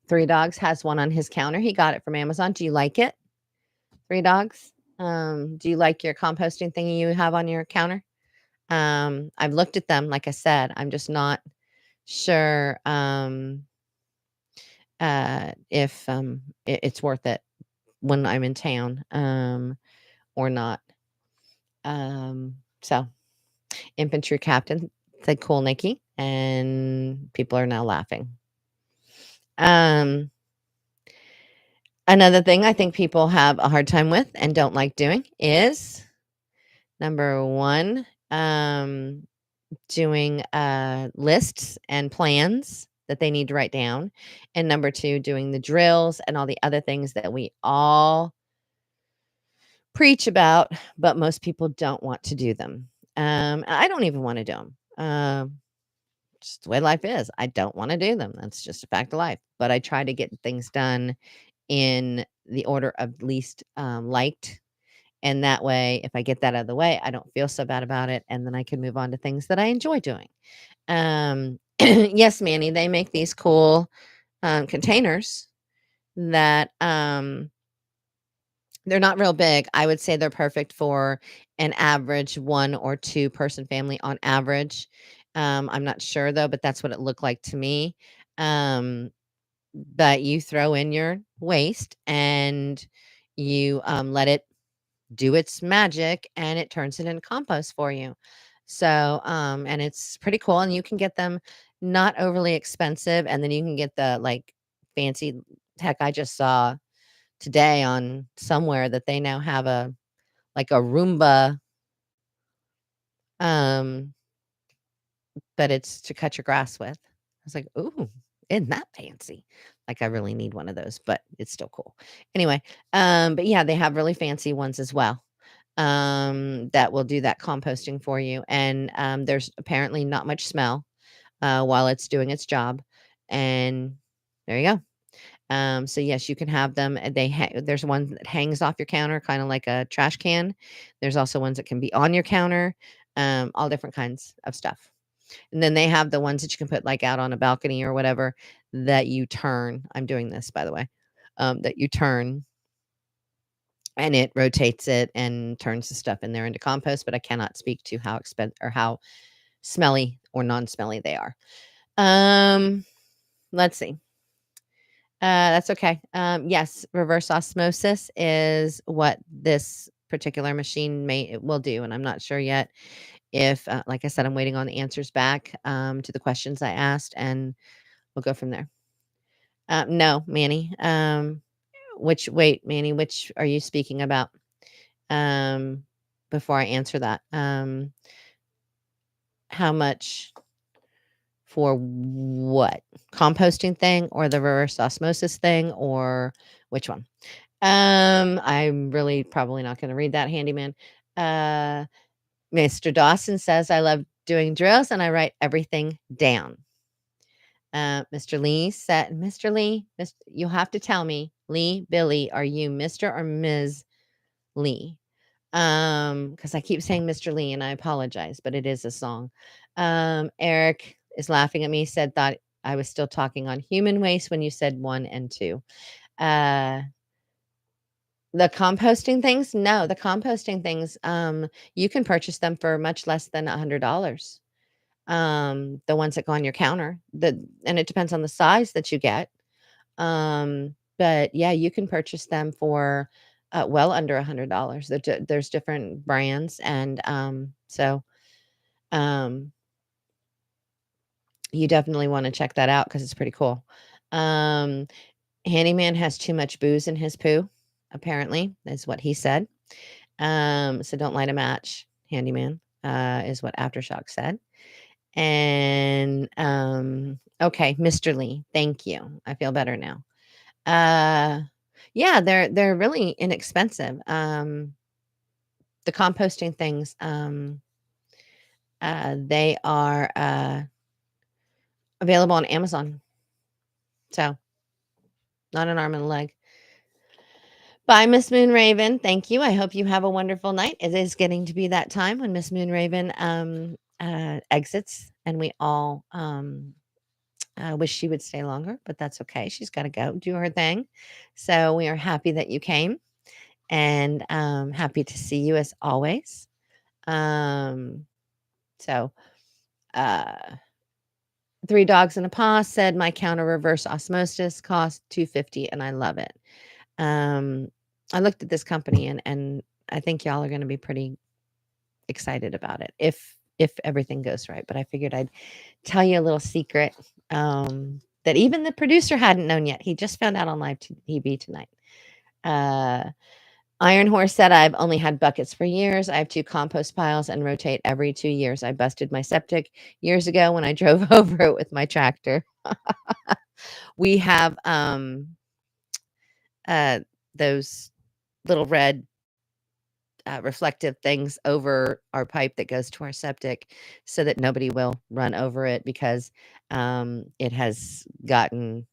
Three Dogs has one on his counter. He got it from Amazon. Do you like it? Three Dogs? Do you like your composting thingy you have on your counter? I've looked at them, like I said. I'm just not sure if it's worth it when I'm in town or not. So infantry captain said cool Nikki, and people are now laughing. Another thing I think people have a hard time with and don't like doing is number one, doing lists and plans that they need to write down. And number two, doing the drills and all the other things that we all preach about, but most people don't want to do them. I don't even want to do them. Just the way life is. I don't want to do them. That's just a fact of life. But I try to get things done in the order of least liked. And that way, if I get that out of the way, I don't feel so bad about it. And then I can move on to things that I enjoy doing. Yes, Manny, they make these cool containers that they're not real big. I would say they're perfect for an average 1 or 2 person family on average. I'm not sure though, but that's what it looked like to me. But you throw in your waste and you let it do its magic and it turns it into compost for you. So, and it's pretty cool. And you can get them not overly expensive. And then you can get the like fancy heck. I just saw today on somewhere that they now have a like a Roomba, um, but it's to cut your grass with. I was like, ooh, isn't that fancy? Like I really need one of those, but it's still cool. Anyway, but yeah, they have really fancy ones as well. That will do that composting for you. And there's apparently not much smell while it's doing its job. And there you go. So yes, you can have them. There's one that hangs off your counter, kind of like a trash can. There's also ones that can be on your counter. All different kinds of stuff. And then they have the ones that you can put like out on a balcony or whatever that you turn. I'm doing this by the way. That you turn. and it rotates it and turns the stuff in there into compost, but I cannot speak to how or how smelly or non-smelly they are. Let's see. That's okay. Yes, reverse osmosis is what this particular machine will do, and I'm not sure yet if, like I said, I'm waiting on the answers back to the questions I asked, and we'll go from there. No, Manny. Manny, which are you speaking about? Um, before I answer that, how much for what? Composting thing or the reverse osmosis thing or which one? I'm really probably not going to read that, handyman. Mr. Dawson says, I love doing drills and I write everything down. Mr. Lee said, Mr. Lee, you'll have to tell me, Lee, Billy, are you Mr. or Ms. Lee? Because I keep saying Mr. Lee and I apologize, but it is a song. Eric is laughing at me, thought I was still talking on human waste when you said 1 and 2. The composting things? No, the composting things, you can purchase them for much less than $100. The ones that go on your counter. And it depends on the size that you get. But yeah, you can purchase them for well under $100. There's different brands, and so you definitely want to check that out because it's pretty cool. Handyman has too much booze in his poo, apparently, is what he said. So don't light a match, Handyman, is what Aftershock said. And okay, Mr. Lee, thank you. I feel better now. Yeah, they're really inexpensive. The composting things, they are available on Amazon. So not an arm and a leg. Bye, Miss Moon Raven. Thank you. I hope you have a wonderful night. It is getting to be that time when Miss Moon Raven exits, and we all wish she would stay longer, but that's okay. She's got to go do her thing. So we are happy that you came, and happy to see you as always. So, Three Dogs and a Paw said my counter reverse osmosis cost $250, and I love it. I looked at this company, and I think y'all are going to be pretty excited about it if everything goes right. But I figured I'd tell you a little secret that even the producer hadn't known yet. He just found out on live TV tonight. Iron Horse said, I've only had buckets for years. I have 2 compost piles and rotate every 2 years. I busted my septic years ago when I drove over it with my tractor. We have those little red reflective things over our pipe that goes to our septic so that nobody will run over it because it has gotten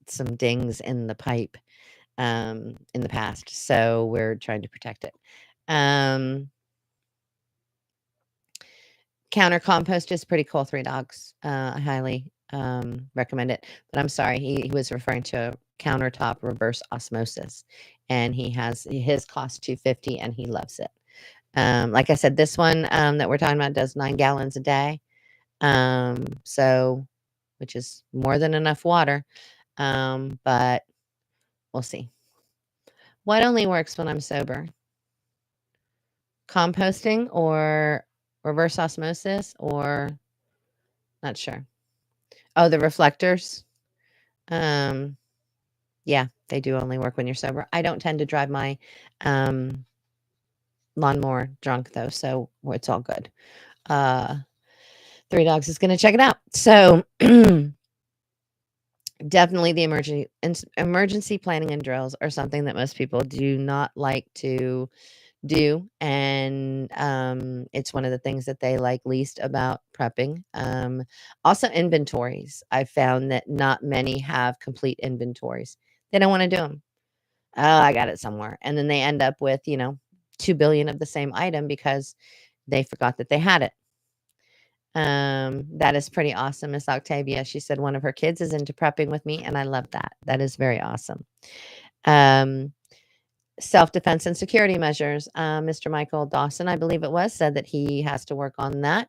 some dings in the pipe in the past. So we're trying to protect it. Counter compost is pretty cool. 3 Dogs. I highly recommend it. But I'm sorry, he was referring to countertop reverse osmosis, and he has his cost $250, and he loves it. Like I said, this one that we're talking about does 9 gallons a day, so which is more than enough water. But we'll see. What only works when I'm sober? Composting or reverse osmosis, or not sure. Oh, the reflectors. Yeah, they do only work when you're sober. I don't tend to drive my lawnmower drunk though, so it's all good. 3 Dogs is going to check it out. So definitely the emergency planning and drills are something that most people do not like to do, and it's one of the things that they like least about prepping. Also inventories. I've found that not many have complete inventories. They don't want to do them. Oh, I got it somewhere, and then they end up with 2 billion of the same item because they forgot that they had it. That is pretty awesome. Miss Octavia, she said one of her kids is into prepping with me, and I love that. That is very awesome. self-defense and security measures. Mr. Michael Dawson, I believe it was, said that he has to work on that.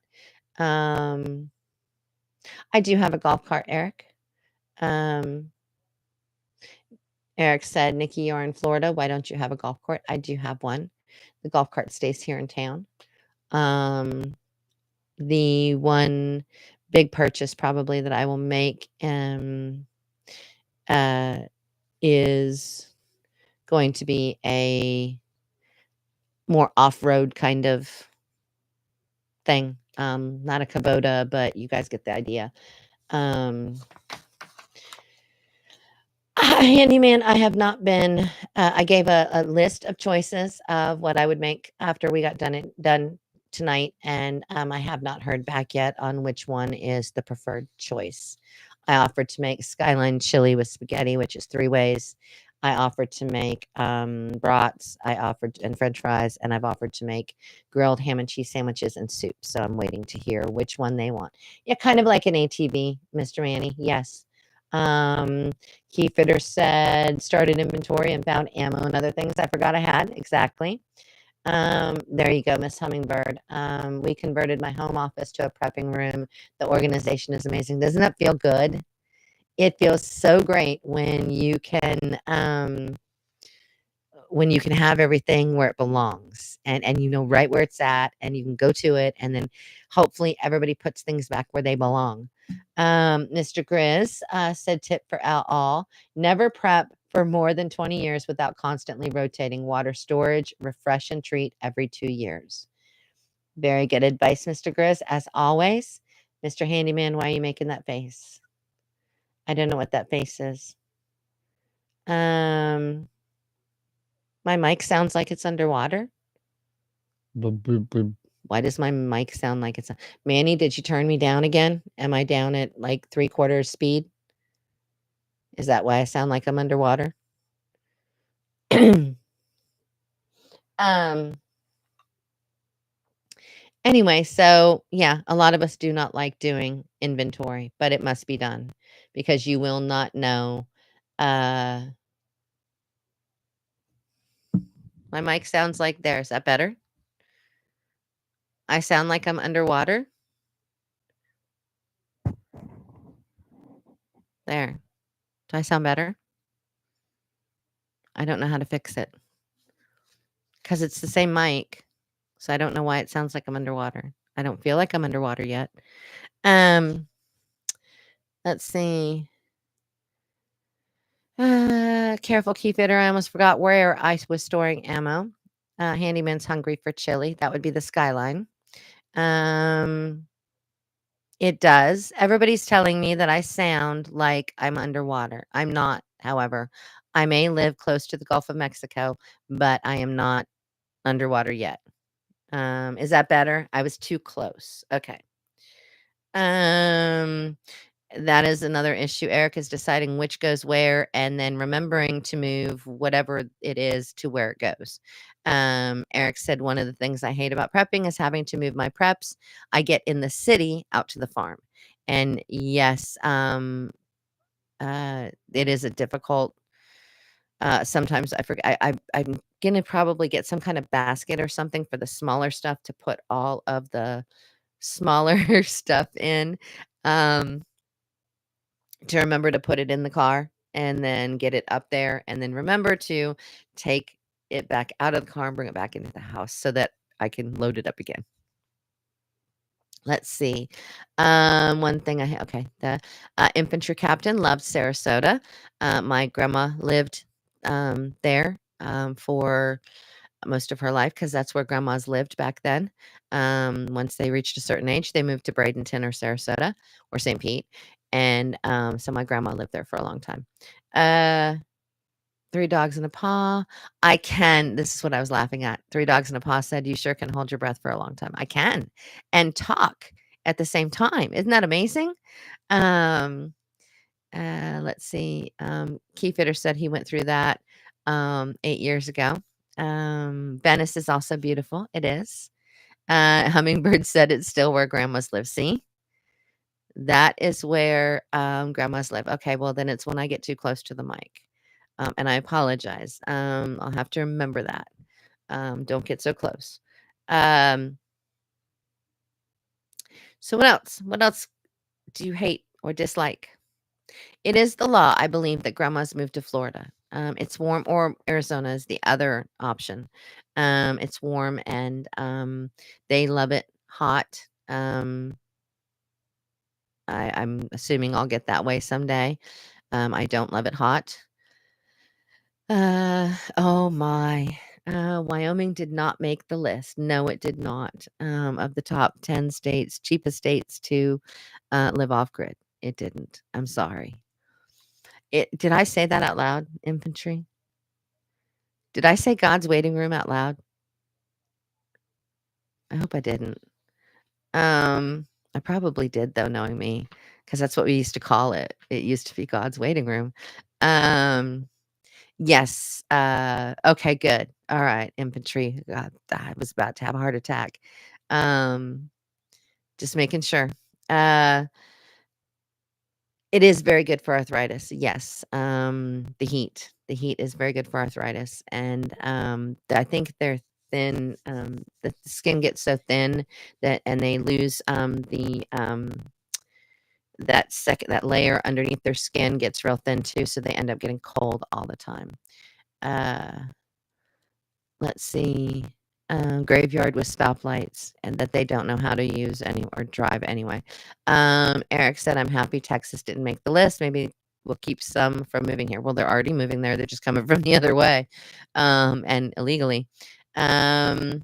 Um, I do have a golf cart, Eric. Um, Eric said, Nikki, you're in Florida. Why don't you have a golf cart? I do have one. The golf cart stays here in town. The one big purchase probably that I will make uh, is going to be a more off-road kind of thing. Not a Kubota, but you guys get the idea. Handyman, I have not been. I gave a list of choices of what I would make after we got done tonight, and I have not heard back yet on which one is the preferred choice. I offered to make skyline chili with spaghetti, which is 3 ways. I offered to make brats. I offered and French fries, and I've offered to make grilled ham and cheese sandwiches and soup. So I'm waiting to hear which one they want. Yeah, kind of like an ATV, Mr. Manny. Yes. Keyfitter said, started inventory and found ammo and other things I forgot I had. Exactly. There you go, Miss Hummingbird. We converted my home office to a prepping room. The organization is amazing. Doesn't that feel good? It feels so great when you can have everything where it belongs and you know right where it's at and you can go to it and then hopefully everybody puts things back where they belong. Mr. Grizz said tip for all, never prep for more than 20 years without constantly rotating water storage, refresh and treat every 2 years. Very good advice, Mr. Grizz, as always. Mr. Handyman, why are you making that face? I don't know what that face is. My mic sounds like it's underwater. Why does my mic sound like it's Manny, did you turn me down again? Am I down at like 3/4 speed? Is that why I sound like I'm underwater? um anyway, so yeah, a lot of us do not like doing inventory, but it must be done because you will not know. My mic sounds like there. Is that better? I sound like I'm underwater. There. Do I sound better? I don't know how to fix it because it's the same mic. So I don't know why it sounds like I'm underwater. I don't feel like I'm underwater yet. Let's see. Careful, Keyfitter. I almost forgot where I was storing ammo. Handyman's hungry for chili. That would be the skyline. It does. Everybody's telling me that I sound like I'm underwater. I'm not, however. I may live close to the Gulf of Mexico, but I am not underwater yet. Is that better? I was too close. Okay. Um, that is another issue. Eric is deciding which goes where and then remembering to move whatever it is to where it goes. Eric said one of the things I hate about prepping is having to move my preps. I get in the city out to the farm. And yes, it is a difficult sometimes I forget. I'm gonna probably get some kind of basket or something for the smaller stuff to put all of the smaller stuff in. Um, to remember to put it in the car and then get it up there and then remember to take it back out of the car and bring it back into the house so that I can load it up again. Let's see. One thing okay, the infantry captain loved Sarasota. My grandma lived there for most of her life because that's where grandmas lived back then. Once they reached a certain age, they moved to Bradenton or Sarasota or St. Pete. And so my grandma lived there for a long time. 3 dogs and a paw. I can. This is what I was laughing at. 3 dogs and a paw said, you sure can hold your breath for a long time. I can and talk at the same time. Isn't that amazing? Let's see. Keyfitter said he went through that 8 years ago. Venice is also beautiful. It is. Hummingbird said it's still where grandmas live. See? That is where grandmas live. Okay, well then it's when I get too close to the mic. and I apologize. I'll have to remember that. Don't get so close. Um, so what else? What else do you hate or dislike? It is the law, I believe, that grandmas move to Florida. It's warm, or Arizona is the other option. It's warm and they love it hot. I'm assuming I'll get that way someday. I don't love it hot. Oh my. Wyoming did not make the list. No, it did not. Of the top 10 states, cheapest states to live off grid. It didn't. I'm sorry. Did I say that out loud, infantry? Did I say God's waiting room out loud? I hope I didn't. I probably did though, knowing me, because that's what we used to call it. It used to be God's waiting room. Um, yes. Okay, good. All right, infantry. God, I was about to have a heart attack. Um, just making sure. Uh, It is very good for arthritis, yes, the heat is very good for arthritis, and, I think they're thin, the skin gets so thin that and they lose, that layer underneath their skin gets real thin too, so they end up getting cold all the time. Uh Let's see, graveyard with stoplights and that they don't know how to use any or drive anyway. Eric said, "I'm happy Texas didn't make the list. Maybe we'll keep some from moving here." Well, they're already moving there. They're just coming from the other way, and illegally. Um,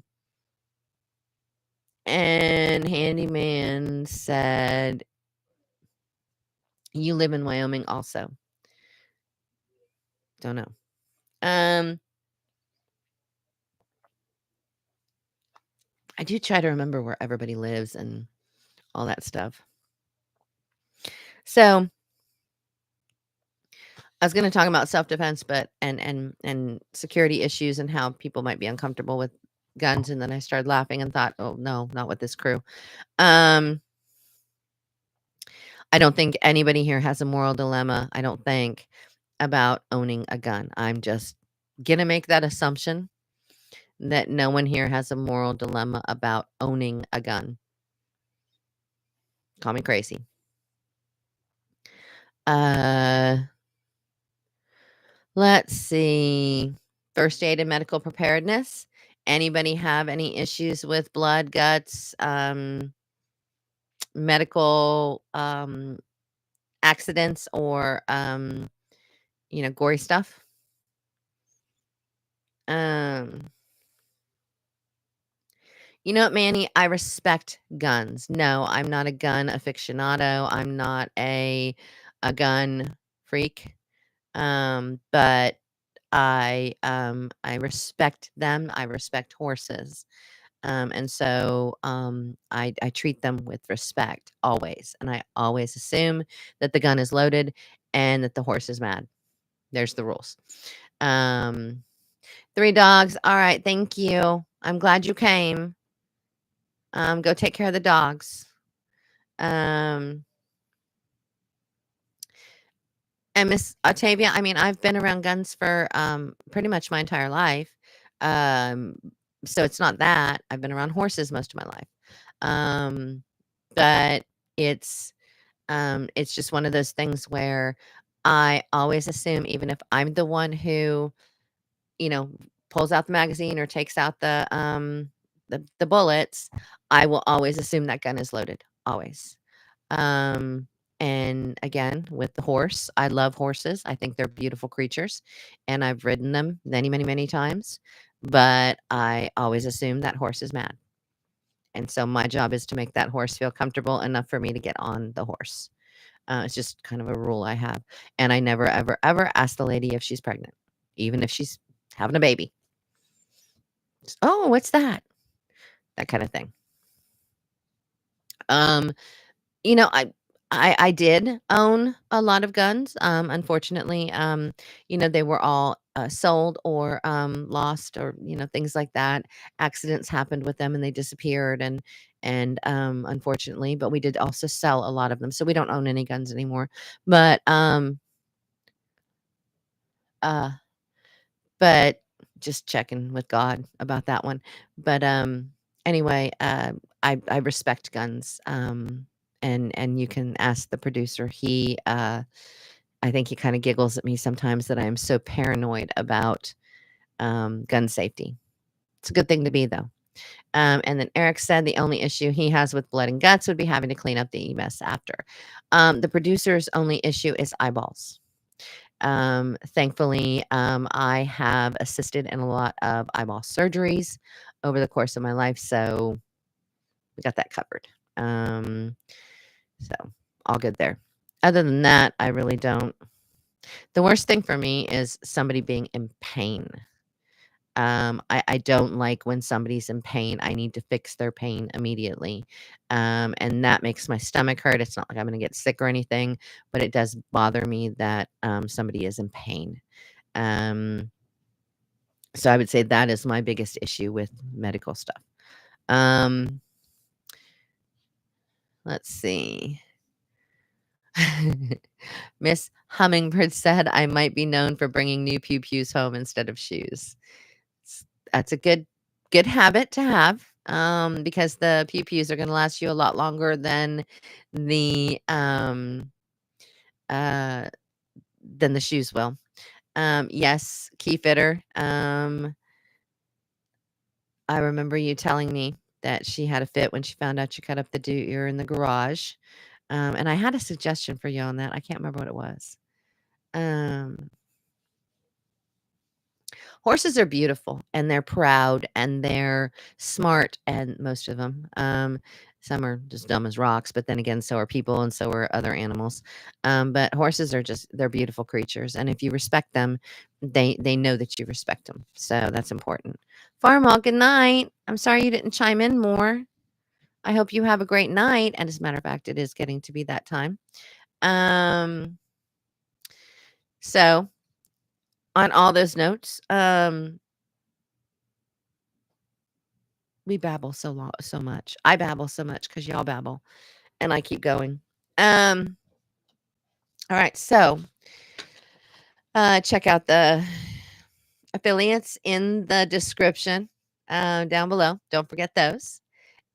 and Handyman said, "You live in Wyoming also." Don't know. Um, I do try to remember where everybody lives and all that stuff. So I was gonna talk about self-defense, but and security issues and how people might be uncomfortable with guns, and then I started laughing and thought, "Oh, no, not with this crew." Um, I don't think anybody here has a moral dilemma, I don't think, about owning a gun. I'm just gonna make that assumption that no one here has a moral dilemma about owning a gun. Call me crazy. Uh, let's see. First aid and medical preparedness. Anybody have any issues with blood, guts, medical accidents, or gory stuff? Um, you know what, Manny? I respect guns. No, I'm not a gun aficionado. I'm not a gun freak. But I respect them. I respect horses. And so I treat them with respect always. And I always assume that the gun is loaded and that the horse is mad. There's the rules. Um, three dogs. All right. Thank you. I'm glad you came. Go take care of the dogs. Um, and Miss Octavia, I mean, I've been around guns for pretty much my entire life. Um, so it's not that. I've been around horses most of my life. Um, but it's just one of those things where I always assume, even if I'm the one who, you know, pulls out the magazine or takes out the bullets, I will always assume that gun is loaded, always. Um, and again, with the horse, I love horses. I think they're beautiful creatures, and I've ridden them many, many, many times. But I always assume that horse is mad. And so my job is to make that horse feel comfortable enough for me to get on the horse. It's just kind of a rule I have. And I never, ever, ever ask the lady if she's pregnant, even if she's having a baby. Oh, what's that? That kind of thing. Um, You know, I did own a lot of guns. Unfortunately, they were all sold or lost, or things like that. Accidents happened with them, and they disappeared. And unfortunately, but we did also sell a lot of them, so we don't own any guns anymore. But But just checking with God about that one. But, anyway, I respect guns, and you can ask the producer. I think he kinda giggles at me sometimes that I am so paranoid about, gun safety. It's a good thing to be, though. And then Eric said the only issue he has with blood and guts would be having to clean up the mess after. The producer's only issue is eyeballs. Thankfully, I have assisted in a lot of eyeball surgeries over the course of my life, so we got that covered. So all good there. Other than that, I really don't. The worst thing for me is somebody being in pain. I don't like when somebody's in pain. I need to fix their pain immediately. And that makes my stomach hurt. It's not like I'm going to get sick or anything, but it does bother me that somebody is in pain. Um, so I would say that is my biggest issue with medical stuff. Um, let's see. Miss Hummingbird said I might be known for bringing new pew pews home instead of shoes. That's a good habit to have, because the pew pews are going to last you a lot longer uh, than the shoes will. Yes, key fitter. I remember you telling me that she had a fit when she found out you cut up the deer in the garage. And I had a suggestion for you on that. I can't remember what it was. Um, Horses are beautiful and they're proud and they're smart, and most of them. Some are just dumb as rocks, but then again, so are people and so are other animals. But horses are they're beautiful creatures, and if you respect them, they know that you respect them. So that's important. Farmal, good night. I'm sorry you didn't chime in more. I hope you have a great night. And as a matter of fact, it is getting to be that time. So on all those notes, we babble so much. I babble so much because y'all babble, and I keep going. All right, so check out the affiliates in the description down below. Don't forget those.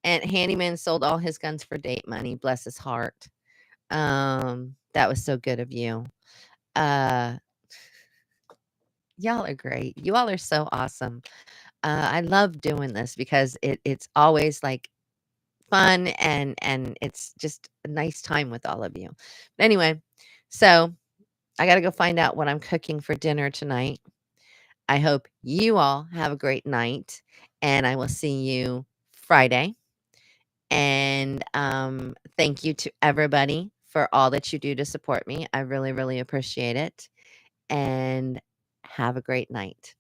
And Handyman sold all his guns for date money. Bless his heart. That was so good of you. Y'all are great. You all are so awesome. I love doing this because it's always like fun and it's just a nice time with all of you. But anyway, so I got to go find out what I'm cooking for dinner tonight. I hope you all have a great night, and I will see you Friday. And thank you to everybody for all that you do to support me. I really, really appreciate it. And have a great night.